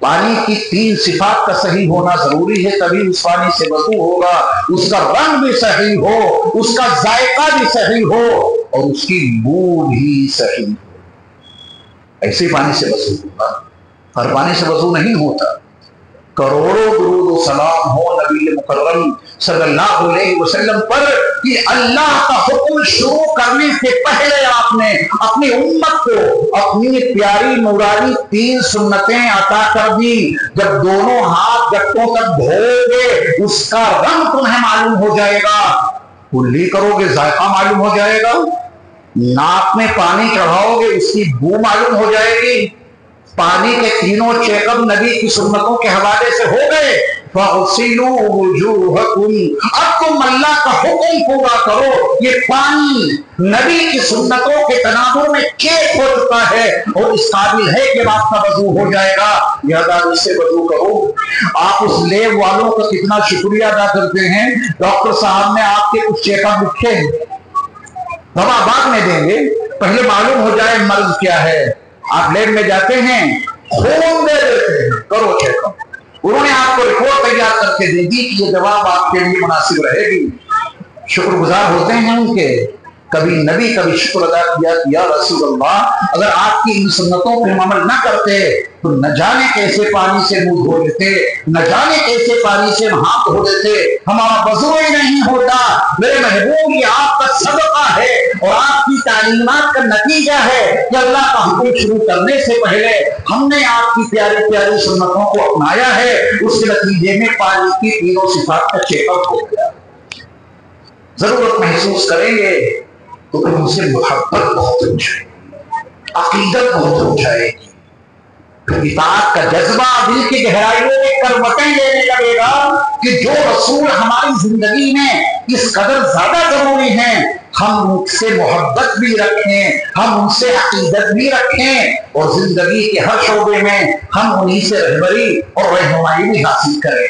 پانی کی 3 صفات کا صحیح ہونا ضروری ہے, تبھی اس پانی سے وضو ہوگا. اس کا رنگ بھی صحیح ہو, اس کا ذائقہ بھی صحیح ہو, اور اس کی بو بھی صحیح ہو. ایسے پانی سے وضو ہوگا, ہر پانی سے وضو نہیں ہوتا. کروڑوں درود و سلام ہو نبی مکرم صلی اللہ علیہ وسلم پر کہ اللہ کا حکم شروع کرنے سے پہلے آپ نے اپنی امت کو اپنی پیاری نورانی 3 سنتیں عطا کر دی. جب دونوں ہاتھ گٹوں تک دھو گے اس کا رنگ تمہیں معلوم ہو جائے گا, کلی کرو گے ذائقہ معلوم ہو جائے گا, ناک میں پانی چڑھاؤ گے اس کی بو معلوم ہو جائے گی. پانی کے 3 چیک اپ نبی کی سنتوں کے حوالے سے ہو گئے. فَغْسِلُوا وُجُوهَكُمْ, اب تم اللہ کا حکم پورا کرو. یہ پانی نبی کی سنتوں کے تناظر میں چیک ہو چکا ہے اور اس قابل ہے کہ آپ کا وضو ہو جائے گا. لہذا اس سے وضو کرو. آپ اس لیب والوں کا کتنا شکریہ ادا کرتے ہیں, ڈاکٹر صاحب نے آپ کے کچھ چیک اپ لکھے ہیں, دوا بعد میں دیں گے, پہلے معلوم ہو جائے مرض کیا ہے. آپ لیب میں جاتے ہیں, خون دے دیتے ہیں, کرو چیک اپ. انہوں نے آپ کو رپورٹ تیار کر کے دے دی کہ یہ جواب آپ کے لیے مناسب رہے گی. شکر گزار ہوتے ہیں ان کے. کبھی نبی کبھی شکر ادا کیا کہ یا رسول اللہ اگر آپ کی ان سنتوں پہ عمل نہ کرتے تو نہ جانے کیسے پانی سے منہ دھو لیتے, نہ جانے کیسے پانی سے ہاتھ دھو دیتے, ہمارا وضو ہی نہیں ہوتا. میرے محبوب یہ آپ کا صدقہ ہے اور آپ کی تعلیمات کا نتیجہ ہے کہ اللہ کا حکم شروع کرنے سے پہلے ہم نے آپ کی پیاری پیاری سنتوں کو اپنایا ہے. اس کے نتیجے میں پانی کی 3 صفات کا چیک اپ ہو گیا. ضرورت محسوس کریں گے تو پھر ان سے محبت بہت ہو جائے گی, عقیدت بہت ہو جائے گی, پھر اطاعت کا جذبہ دل کی گہرائیوں میں کروٹیں لینے لگے گا کہ جو رسول ہماری زندگی میں اس قدر زیادہ ضروری ہیں ہم ان سے محبت بھی رکھیں, ہم ان سے عقیدت بھی رکھیں, اور زندگی کے ہر شعبے میں ہم انہی سے رہبری اور رہنمائی بھی حاصل کریں.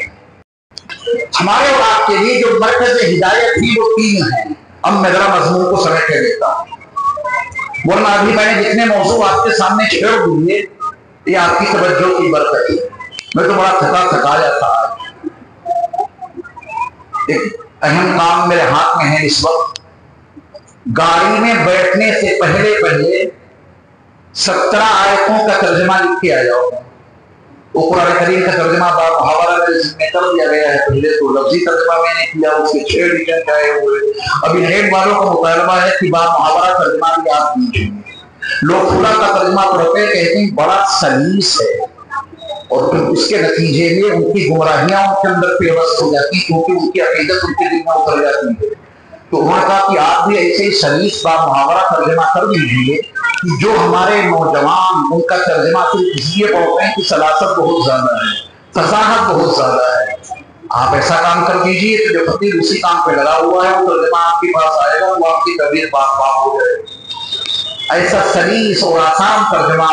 ہمارے اور آپ کے لیے جو مرکز ہدایت تھی وہ 3 ہیں. اب میں ذرا مضمون کو سمیٹ کے دیتا ہوں, ورنہ ابھی میں نے جتنے موضوع آپ کے سامنے چھیڑ دیے یہ آپ کی توجہ کی برکت ہے. میں تو بڑا تھکایا تھا. ایک اہم کام میرے ہاتھ میں ہے اس وقت. گاڑی میں بیٹھنے سے پہلے 17 آیتوں کا ترجمہ لکھ کے آ جاؤ. وہ قرآن کریم کا ترجمہ محاورہ میں کر دیا گیا ہے. پہلے تو لفظی ترجمہ میں نے کیا, اس کے 6 ایڈیشن آئے ہوئے. ابھی نیٹ والوں کا مطالبہ ہے کہ محاورہ ترجمہ بھی آپ کیجیے. لوگ خدا کا ترجمہ پڑھتے کہتے ہیں بڑا سلیس ہے, اور پھر اس کے نتیجے میں ان کی گمراہیاں ان کے اندر پیوست ہو جاتی کیونکہ ان کی عقیدت ان کے دل میں اتر جاتی ہے. تو انہوں نے کہا کہ آپ بھی ایسے ہی سلیس با محاورہ ترجمہ کر دیجیے کہ جو ہمارے نوجوان ان کا ترجمہ صرف اس لیے پڑھتے ہیں کہ سلاست بہت زیادہ ہے, فصاحت بہت زیادہ ہے. آپ ایسا کام کر دیجیے کہ جو فقیر اسی کام پہ لگا ہوا ہے وہ ترجمہ آپ کے پاس آئے گا, وہ آپ کی طبیعت پاک ہو جائے گی. ایسا سلیس اور آسان ترجمہ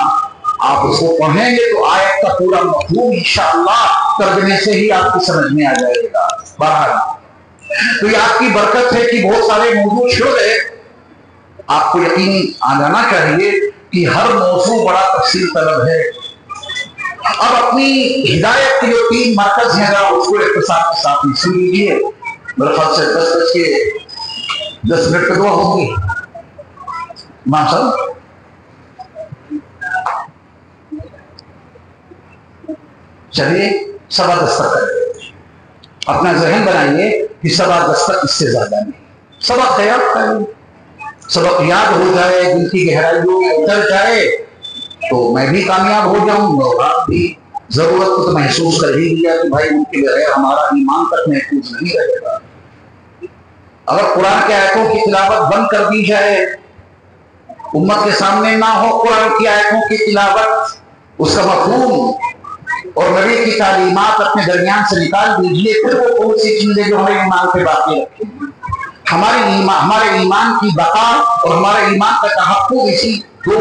آپ اس کو پڑھیں گے تو آیت کا پورا مفہوم انشاءاللہ ترجمے سے ہی آپ کی سمجھ میں آ جائے گا. بہرحال تو یہ آپ کی برکت ہے کہ بہت سارے موضوع چھوڑ گئے. آپ کو یقین آ جانا چاہیے کہ ہر موضوع بڑا تفصیل طلب ہے. اب اپنی ہدایت کے جو 3 مرکز ہیں اس کو اختصار کے ساتھ سن لیجیے. میرے خیال سے 10 منٹ کا دعا ہوگی. امام صاحب چلیے 10:15 تک کریں. اپنا ذہن بنائیے کہ 10:15 تک اس سے زیادہ نہیں. سبق یاد کریں, سبق یاد ہو جائے, دل کی گہرائیوں میں اتر جائے تو میں بھی کامیاب ہو جاؤں گا, اور آپ بھی ضرورت کو تو محسوس کر ہی لیا کہ بھائی ان کے بغیر ہمارا ایمان تک محفوظ نہیں رہے گا. اگر قرآن کے آیتوں کی تلاوت بند کر دی جائے، امت کے سامنے نہ ہو قرآن کی آیتوں کی تلاوت، اس کا مفہوم اور نبی کی تعلیمات اپنے درمیان سے نکال دیجیے، پھر وہ کون سی چیزیں جو ہمارے ایمان پہ باقی رکھیں گے؟ ہمارے ایمان کی بقا اور ہمارے ایمان کا تحفظ اسی دو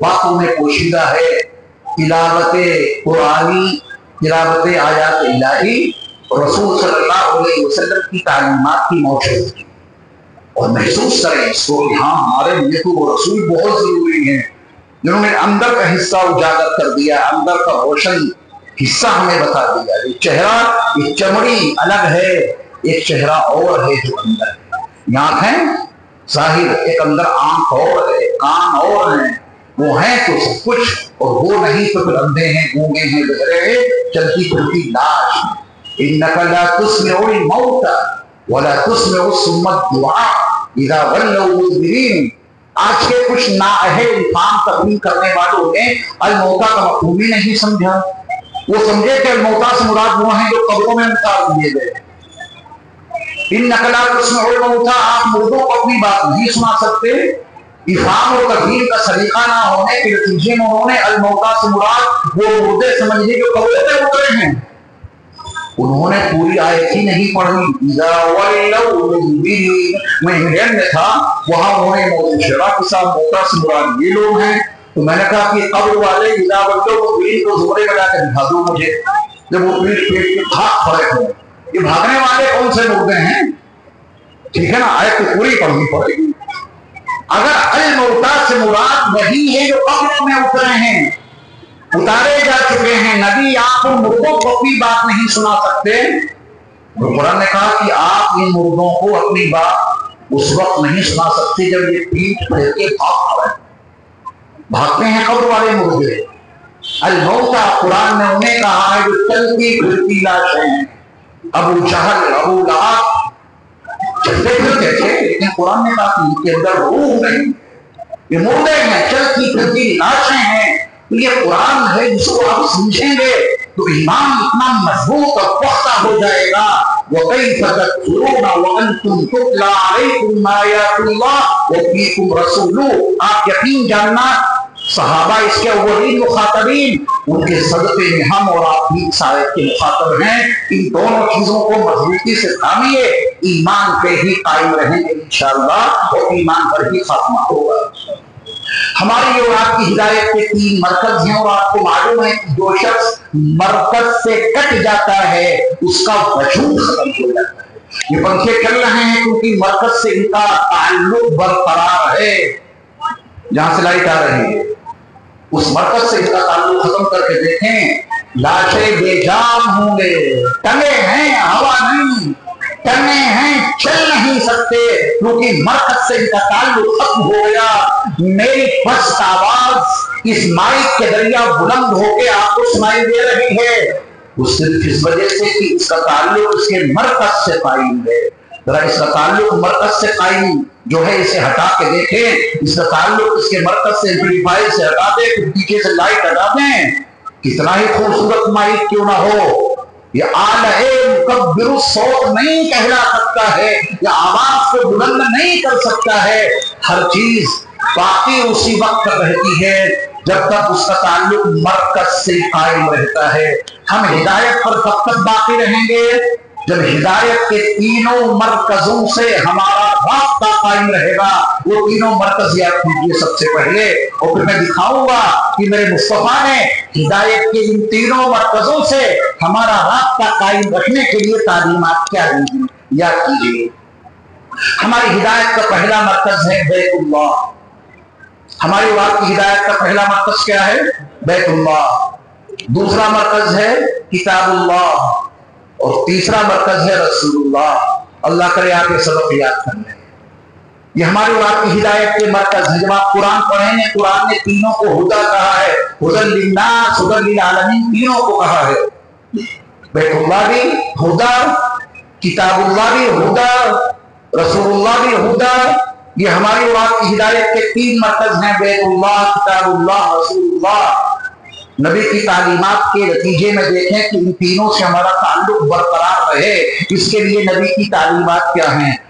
باتوں میں پوشیدہ ہے، تلاوت قرآنی، تلاوت آیات الہی اور رسول صلی اللہ علیہ وسلم کی تعلیمات کی موجودگی، اور محسوس کریں اس کو کہ ہاں ہمارے لیے تو وہ رسول بہت ضروری ہیں جنہوں نے اندر کا حصہ اجاگر کر دیا، اندر کا روشن حصہ ہمیں بتا دیا۔ یہ چہرہ، یہ چمڑی الگ ہے، ایک چہرہ اور ہے جو اندر ہے۔ یہ آنکھیں ظاہر، ایک اندر آنکھ اور ہے، کان اور ہیں، وہ ہیں تو سب کچھ، اور وہ نہیں تو پھر اندھے ہیں، گونگے ہیں، بہرے ہیں، چلتی پھرتی لاش۔ اِنَّكَ لَا تُسْمِعُ الْمَوْتَى وَلَا تُسْمِعُ الصُّمَّ الدُّعَاءَ إِذَا وَلَّوْا مُدْبِرِينَ۔ آج کے کچھ نااہل انفام تقریم کرنے والوں نے الموتا کا مفہوم ہی نہیں سمجھا۔ وہ سمجھے کہ الموتا سے مراد وہ ہیں جو قبروں میں اتار دیے گئے۔ اِنَّكَ لَا تُسْمِعُ الْمَوْتَى، آپ مردوں کو اپنی بات نہیں سنا سکتے۔ افہام اور تقریم کا سلیقہ نہ ہونے کے نتیجے میں انہوں نے الموتا سے مراد وہ مردے سمجھ لیے جو قبروں میں اترے ہیں۔ انہوں نے پوری آیت ہی نہیں پڑھی۔ اِذَا وَلَّوْا مُدْبِرِينَ، میں انگلینڈ میں تھا، وہاں انہوں نے موضوع شرح کے ساتھ موتا سے مراد یہ لوگ ہیں، تو میں نے کہا کہ قبر والے اِذَا وَلَّوْا مُدْبِرِينَ کو زمرے میں لا کے دکھا دو مجھے، جب وہ پیٹ پیٹ کے بھاگ کھڑے ہوں۔ یہ بھاگنے والے کون سے مردے ہیں؟ ٹھیک ہے نا، آیت تو پوری پڑھنی پڑے گی۔ اگر الموتا سے مراد وہی ہے جو قبروں میں اترے ہیں، اتارے جا چکے ہیں، نبی آپ ان مردوں کو اپنی بات نہیں سنا سکتے، تو قرآن نے کہا کہ آپ ان مردوں کو اپنی بات اس وقت نہیں سنا سکتے جب یہ پیٹ پھیر کے بھاگتے ہیں قبر والے مردے۔ الموتا قرآن نے انہیں کہا ہے جو چلتی پھرتی لاشیں ہیں۔ ابو جہل، ابو لہب چلتے پھرتے تھے، لیکن قرآن نے کہا کہ ان کے اندر روح نہیں، یہ مردے ہیں، چلتی پھرتی لاشیں ہیں۔ تو یہ قرآن ہے جس کو آپ سمجھیں گے تو ایمان اتنا مضبوط اور پختہ ہو جائے گا۔ وَكَيْفَ تَكْفُرُونَ وَأَنْتُمْ تُتْلَىٰ عَلَيْكُمْ آيَاتُ اللَّهِ وَفِيكُمْ رَسُولُهُ۔ آپ یقین جاننا، صحابہ اس کے اولین مخاطبین، ان کے صدقے میں ہم اور آپ بھی اس آیت کے مخاطب ہیں۔ ان دونوں چیزوں کو مضبوطی سے تھامیے، ایمان پہ ہی قائم رہیں گے انشاءاللہ، اور ایمان پر ہی خاتمہ ہوگا۔ ہماری اور آپ کی ہدایت کے تین مرکز ہیں، اور آپ کو معلوم ہے کہ جو شخص مرکز سے کٹ جاتا ہے اس کا وجود ختم ہو جاتا ہے۔ یہ پنکھے چل رہے ہیں کیونکہ مرکز سے ان کا تعلق برقرار ہے۔ جہاں سے لائٹ آ رہی ہے اس مرکز سے اس کا تعلق ختم کر کے دیکھیں، لاشیں بے جان ہوں گے، ٹنگے ہیں، ہوا نہیں، ٹنگے ہیں، چل نہیں سکتے، کیونکہ مرکز سے ان کا تعلق ختم ہو گیا۔ میری پست آواز اس مائک کے ذریعہ بلند ہو کے آپ کو سنائی دے رہی ہے، وہ صرف اس وجہ سے کہ اس کا تعلق اس کے مرکز سے قائم ہے۔ ذرا اس کا تعلق مرکز سے قائم جو ہے اسے ہٹا کے دیکھیں، اس کا تعلق اس کے مرکز سے ایمپلیفائر سے ہٹا دیں، پھر پیچھے سے لائٹ ہٹا دیں، کتنا ہی خوبصورت مائک کیوں نہ ہو، یہ آلہ مکبر الصوت نہیں کہلا سکتا ہے، یہ آواز کو بلند نہیں کر سکتا ہے۔ ہر چیز باقی اسی وقت رہتی ہے جب تک اس کا تعلق مرکز سے قائم رہتا ہے۔ ہم ہدایت پر تب تک باقی رہیں گے جب ہدایت کے تینوں مرکزوں سے ہمارا رابطہ قائم رہے گا۔ وہ تینوں مرکز یاد کیجیے سب سے پہلے، اور پھر میں دکھاؤں گا کہ میرے مصطفیٰ نے ہدایت کے ان تینوں مرکزوں سے ہمارا رابطہ قائم رکھنے کے لیے تعلیمات کیا دی ہیں۔ یاد کیجیے، ہماری ہدایت کا پہلا مرکز ہے بیت اللہ۔ ہماری بات کی ہدایت کا پہلا مرکز کیا ہے؟ بیت اللہ۔ دوسرا مرکز ہے کتاب اللہ، اور تیسرا مرکز ہے رسول اللہ۔ اللہ کرے آپ یہ سبق یاد کر لیں۔ یہ ہماری بات کی ہدایت کے مرکز ہے۔ جب آپ قرآن پڑھیں گے، قرآن نے تینوں کو ہدا کہا ہے، ہدی للناس، ہدی للعالمین، تینوں کو کہا ہے۔ بیت اللہ بھی ہدا، کتاب اللہ بھی ہدا، رسول اللہ بھی ہدا۔ یہ ہماری بات کی ہدایت کے تین مرکز ہیں، بیت اللہ، کتاب اللہ، رسول اللہ۔ نبی کی تعلیمات کے نتیجے میں دیکھیں کہ ان تینوں سے ہمارا تعلق برقرار رہے، اس کے لیے نبی کی تعلیمات کیا ہیں؟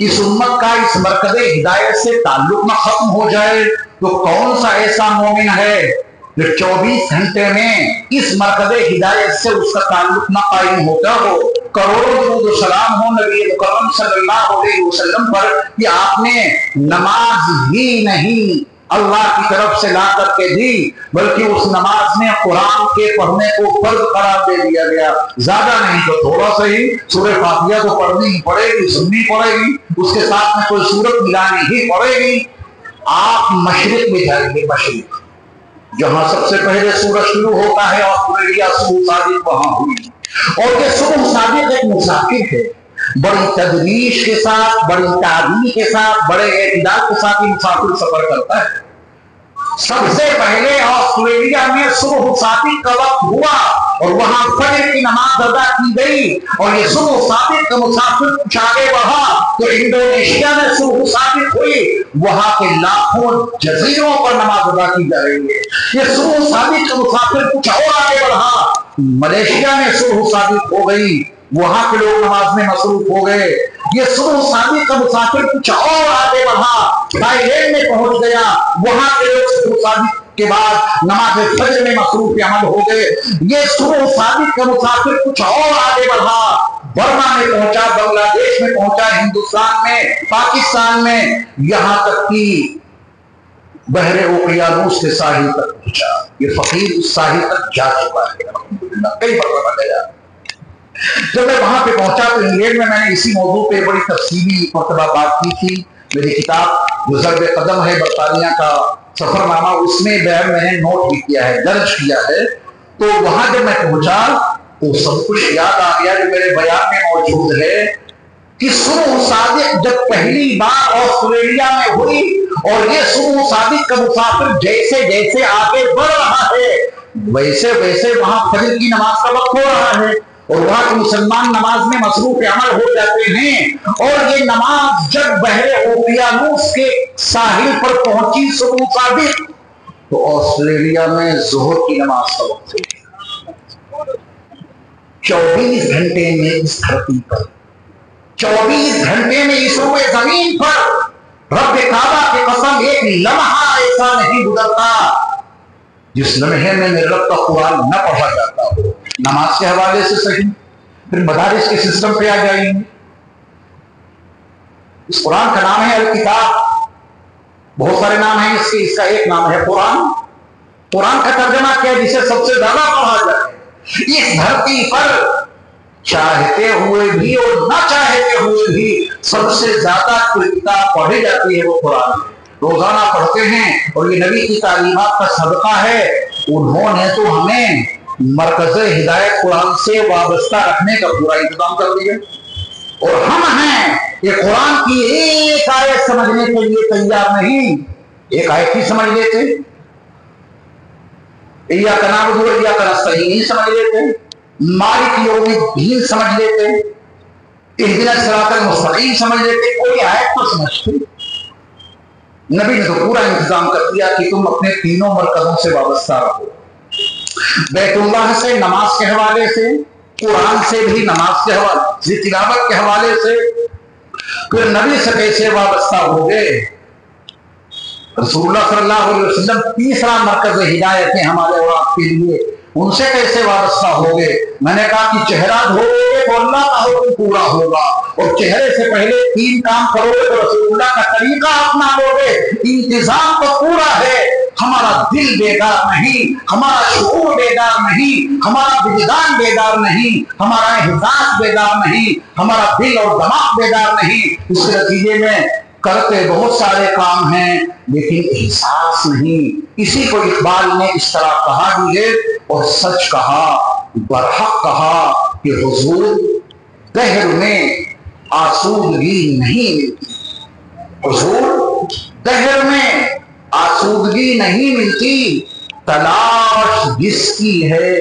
اس امت کا اس مرکز ہدایت سے تعلق نہ ختم ہو جائے تو کون سا ایسا مومن ہے جو 24 گھنٹے میں اس مرکز ہدایت سے اس کا تعلق نہ قائم ہوتا ہو؟ کروڑوں درود و سلام ہو نبی مکرم صلی اللہ علیہ وسلم پر کہ آپ نے نماز ہی نہیں اللہ کی طرف سے لا کر کے دی، بلکہ اس نماز میں قرآن کے پڑھنے کو فرض قرار دے دیا گیا۔ زیادہ نہیں تو تھوڑا سا ہی سورہ فاتحہ تو پڑھنی ہی پڑے گی، سننی پڑے گی، اس کے ساتھ میں کوئی سورت ملانی ہی پڑے گی۔ آپ مشرق میں جائیں گے، مشرق جہاں سب سے پہلے سورج شروع ہوتا ہے، آسٹریلیا صبح صادق وہاں ہوئی، اور یہ صبح صادق ایک مسافر ہے، بڑی تدریج کے ساتھ، بڑی تعلیم کے ساتھ، بڑے اعتدال کے ساتھ یہ مسافر سفر کرتا ہے۔ سب سے پہلے آسٹریلیا میں صبح صادق کا وقت ہوا اور وہاں فجر کی نماز ادا کی گئی، اور یہ صبح صادق کا مسافر کچھ آگے بڑھا تو انڈونیشیا میں صبح صادق ہوئی، وہاں کے لاکھوں جزیروں پر نماز ادا کی جا رہی ہے۔ یہ صبح صادق کا مسافر کچھ اور آگے بڑھا، ملیشیا میں صبح صادق ہو گئی، وہاں کے لوگ نماز میں مصروف ہو گئے۔ یہ صبح صادق کا مسافر کچھ اور آگے بڑھا، تھائی لینڈ میں پہنچ گیا، وہاں کے لوگ صبح صادق کے بعد نماز فجر میں مصروف عمل ہو گئے۔ یہ صبح صادق کا مسافر کچھ اور آگے بڑھا، برما میں پہنچا، بنگلہ دیش میں پہنچا، ہندوستان میں، پاکستان میں، یہاں تک کہ بحر اوقیانوس کے ساحل تک پہنچا۔ یہ فقیر اس ساحل تک جا چکا ہے، الحمدللہ کئی مرتبہ گیا۔ جب میں وہاں پہ پہنچا تو انگلینڈ میں میں نے اسی موضوع پہ بڑی تفصیلی مرتبہ بات کی تھی۔ میری کتاب جو ضرب قدم ہے برطانیہ کا سفر نامہ، اس میں میں نے نوٹ بھی کیا ہے، درج کیا ہے۔ تو وہاں جب میں پہنچا تو سب کچھ یاد آ گیا جو میرے بیان میں موجود ہے کہ صبح صادق جب پہلی بار آسٹریلیا میں ہوئی، اور یہ صبح صادق کا مسافر جیسے جیسے آگے بڑھ رہا ہے ویسے ویسے وہاں فجر کی نماز کا وقت ہو رہا ہے، اور وہاں کے مسلمان نماز میں مصروف عمل ہو جاتے ہیں، اور یہ نماز جب بحر اوقیانوس کے ساحل پر پہنچی صبح صادق تو آسٹریلیا میں ظہر کی نماز کا وقت ہو گیا۔ 24 گھنٹے میں اس دھرتی پر، 24 گھنٹے میں اس روئے زمین پر رب کعبہ کی قسم ایک لمحہ ایسا نہیں گزرتا جس لمحے میں میرے رب کا قرآن نہ پڑھا جاتا ہو۔ نماز کے حوالے سے صحیح، پھر مدارس کے سسٹم پہ آ جائیں گے۔ اس قرآن کا نام ہے الکتاب، بہت سارے نام ہیں اس کے، اس کا ایک نام ہے قرآن۔ قرآن کا ترجمہ کیا ہے؟ جسے سب سے زیادہ پڑھا جائے اس دھرتی پر، چاہتے ہوئے بھی اور نہ چاہتے ہوئے بھی سب سے زیادہ کوئی کتاب پڑھی جاتی ہے وہ قرآن ہے۔ روزانہ پڑھتے ہیں، اور یہ نبی کی تعلیمات کا صدقہ ہے۔ انہوں نے تو ہمیں مرکز ہدایت قرآن سے وابستہ رکھنے کا پورا انتظام کر دیا، اور ہم ہیں یہ قرآن کی ایک آیت سمجھنے کے لیے تیار نہیں۔ ایک آیت ہی سمجھ لیتے، ایاک نعبد و ایاک نستعین سمجھ لیتے، مالک یوم الدین سمجھ لیتے، اہدنا الصراط المستقیم سمجھ لیتے، کوئی آیت تو سمجھتے۔ نبی نے تو پورا انتظام کر دیا کہ تم اپنے تینوں مرکزوں سے وابستہ رہو، بیت اللہ سے نماز کے حوالے سے، قرآن سے بھی نماز کے حوالے سے، تلاوت کے حوالے سے، پھر نبی سے کیسے وابستہ ہو گئے؟ رسول اللہ صلی اللہ علیہ وسلم تیسرا مرکز ہدایت ہے ہمارے اور آپ کے لیے، ان سے کیسے وابستہ ہو گئے؟ میں نے کہا کہ چہرہ دھوگے تو اللہ کا حکم پورا ہوگا، اور چہرے سے پہلے 3 کام کرو گے تو رسول اللہ کا طریقہ اپنا لو گے۔ انتظام تو پورا ہے، ہمارا دل بیدار نہیں، ہمارا شعور بیدار نہیں، ہمارا وجدان بیدار نہیں، ہمارا احساس بیدار نہیں، ہمارا دل اور دماغ بیدار نہیں۔ اس کے نتیجے میں کرتے بہت سارے کام ہیں لیکن احساس نہیں۔ اسی کو اقبال نے اس طرح کہا بھی ہے، اور سچ کہا، برحق کہا کہ حضور دہر میں آسودگی نہیں ملتی، حضور دہر میں آسودگی نہیں ملتی، تلاش جس کی ہے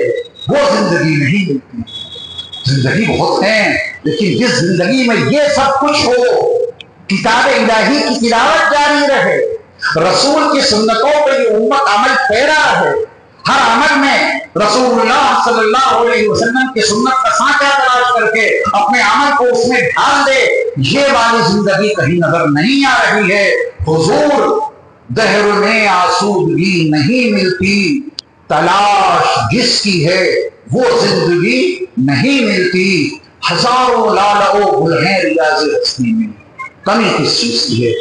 وہ زندگی نہیں ملتی۔ زندگی بہت ہیں لیکن جس زندگی میں یہ سب کچھ ہو، کتاب الہی کی تلاوت جاری رہے، رسول کی سنتوں پہ یہ امت عمل پیرا ہے، ہر عمل میں رسول اللہ صلی اللہ علیہ وسلم کی سنت کا سانچہ تلاش کر کے اپنے عمل کو اس میں ڈھال دے، یہ والی زندگی کہیں نظر نہیں آ رہی ہے۔ حضور دہر میں آسودگی نہیں ملتی، تلاش جس کی ہے وہ زندگی نہیں ملتی، ہزاروں لالہ و گل ہیں ریاض ہستی میں، کمی کس چیز کی ہے؟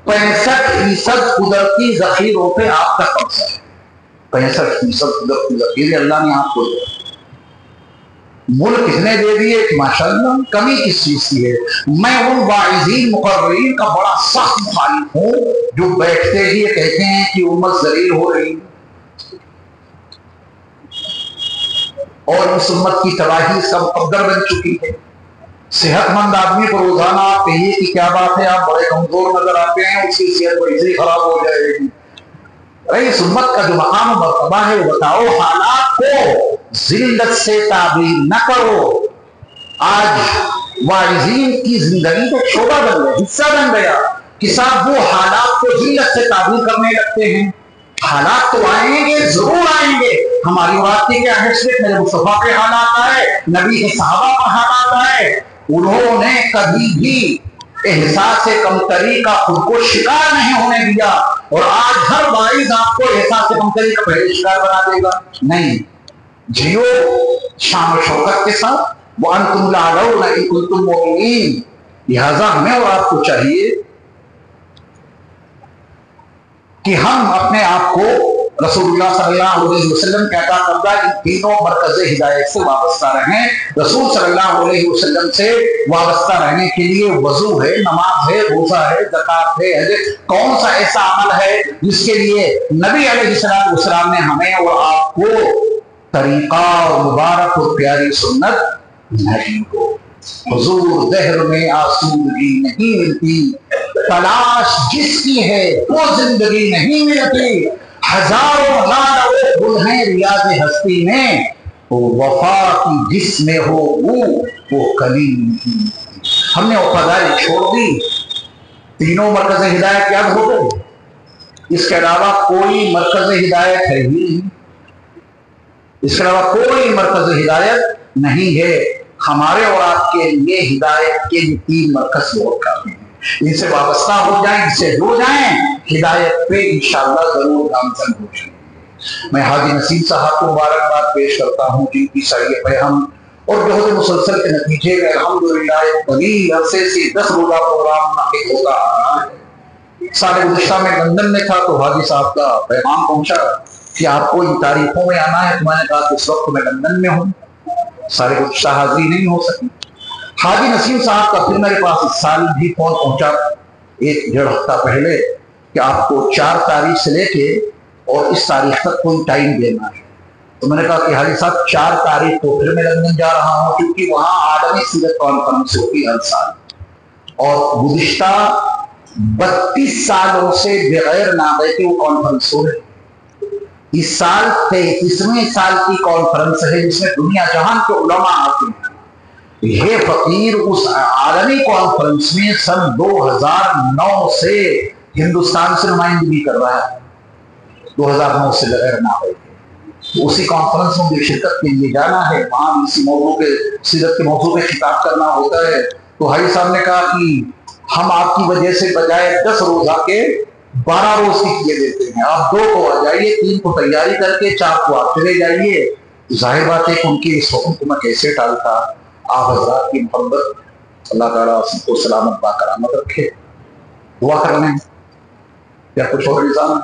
65% قدرتی ذخیروں پہ آپ کا قبضہ ہے۔ 65% قدرتی ذخیرے اللہ نے آپ کو دیا۔ ملک کتنے دے دیے کہ ماشاءاللہ، کمی کس چیز کی ہے؟ میں ان واعظین مقررین کا بڑا سخت مخالف ہوں جو بیٹھتے ہی کہتے ہیں کہ امت ذلیل ہو رہی اور اس امت کی تباہی اس کا مقدر بن چکی ہے۔ صحت مند آدمی کو روزانہ آپ کہیے کہ کیا بات ہے آپ بڑے کمزور نظر آتے ہیں، اس کی صحت ویسے ہی خراب ہو جائے گی۔ اس امت کا جو مقام و مرتبہ ہے وہ بتاؤ، حالات کو ذلت سے تعبیر نہ کرو۔ آج واعظین کی زندگی کا شعبہ بن گیا، حصہ بن گیا کہ صاحب وہ حالات کو ذلت سے تعبیر کرنے لگتے ہیں۔ حالات تو آئیں گے، ضرور آئیں گے۔ ہماری بات کی کیا حیثیت؟ میرے مصطفیٰ کے حالات آئے، نبی کے صحابہ کا حالات آئے، انہوں نے کبھی بھی احساس کمتری کا خود کو شکار نہیں ہونے دیا، اور آج ہر باعث آپ کو احساس کمتری کا پہلے شکار بنا دے گا؟ نہیں، جیو شان و شوکت کے ساتھ، وَأَنْتُمْ لَعَلَوْنَ إِن كُنْتُمْ مُؤْمِنِينَ۔ لہذا ہمیں اور آپ کو چاہیے کہ ہم اپنے آپ کو رسول اللہ صلی اللہ علیہ وسلم کے عطا کردہ ان تینوں مرکز ہدایت سے وابستہ رہیں۔ رسول صلی اللہ علیہ وسلم سے وابستہ رہنے کے لیے وضو ہے، نماز ہے، روزہ ہے، زکات ہے، حج۔ کون سا ایسا عمل ہے جس کے لیے نبی علیہ السلام نے ہمیں اور آپ کو طریقہ اور مبارک اور پیاری سنت نہیں ہو؟ حضور دہر میں آسودگی نہیں ملتی، تلاش جس کی ہے وہ زندگی نہیں ملتی، ہزاروں لالہ و گل ہیں ریاض ہستی میں، وفا کی جس میں ہو وہ کلی نہیں۔ ہم نے وفاداری چھوڑ دی، تینوں مرکز ہدایت یاد ہو گئے، اس کے علاوہ کوئی مرکز ہدایت ہے ہی نہیں، اس کے علاوہ کوئی مرکز ہدایت نہیں ہے۔ ہمارے اور آپ کے لیے ہدایت کے تین مرکز بہت کافی ہیں، ان سے وابستہ ہو جائیں، ان سے جڑ جائیں، ہدایت پہ انشاءاللہ ضرور گامزن ہو جائیں۔ میں حاجی نسیم صاحب کو مبارکباد پیش کرتا ہوں جن کی سعی پیہم اور جہد مسلسل کے نتیجے میں الحمدللہ ایک طویل عرصے سے 10 روزہ پروگرام منعقد ہوتا آ رہا ہے۔ سال گزشتہ میں لندن میں تھا تو حاجی صاحب کا پیغام پہنچا کہ آپ کو ان تاریخوں میں آنا ہے، تو میں نے کہا کہ اس وقت میں لندن میں ہوں، سارے گزشتہ حاضری نہیں ہو سکی۔ حاجی نسیم صاحب کا پھر میرے پاس اس سال بھی فون پہنچا 1-1.5 ہفتہ پہلے کہ آپ کو 4 تاریخ سے لے کے اور اس تاریخ تک کوئی ٹائم دینا ہے۔ تو میں نے کہا کہ حاجی صاحب 4 تاریخ کو پھر میں لندن جا رہا ہوں، کیونکہ وہاں عالمی سیرت کانفرنس ہوتی ہے ہر سال، اور گزشتہ 32 سالوں سے بغیر نامے کے وہ کانفرنس ہو رہی ہے۔ اس سال 33ویں سال کی کانفرنس ہے جس میں دنیا جہان کے علماء آتے ہیں۔ یہ فقیر اس عالمی کانفرنس میں سن 2009 سے ہندوستان سے نمائندگی کر رہا ہے، 2009 سے بغیر نامے کے۔ اسی کانفرنس میں مجھے شرکت کے لیے جانا ہے، وہاں اسی موضوع کے سیرت کے موضوع پہ خطاب کرنا ہوتا ہے۔ تو حاجی صاحب نے کہا کہ ہم آپ کی وجہ سے بجائے 10 روزہ کے 12 روز کی کیے دیتے ہیں، آپ 2 کو آ جائیے، 3 کو تیاری کر کے 4 کو آپ چلے جائیے۔ ظاہر بات ہے کہ ان کی اس حکم کو میں کیسے ٹالتا۔ آپ حضرات کی محبت اللہ تعالیٰ سب کو سلامت با کرامت رکھے۔ دعا کر لیں، یا کچھ اور نظام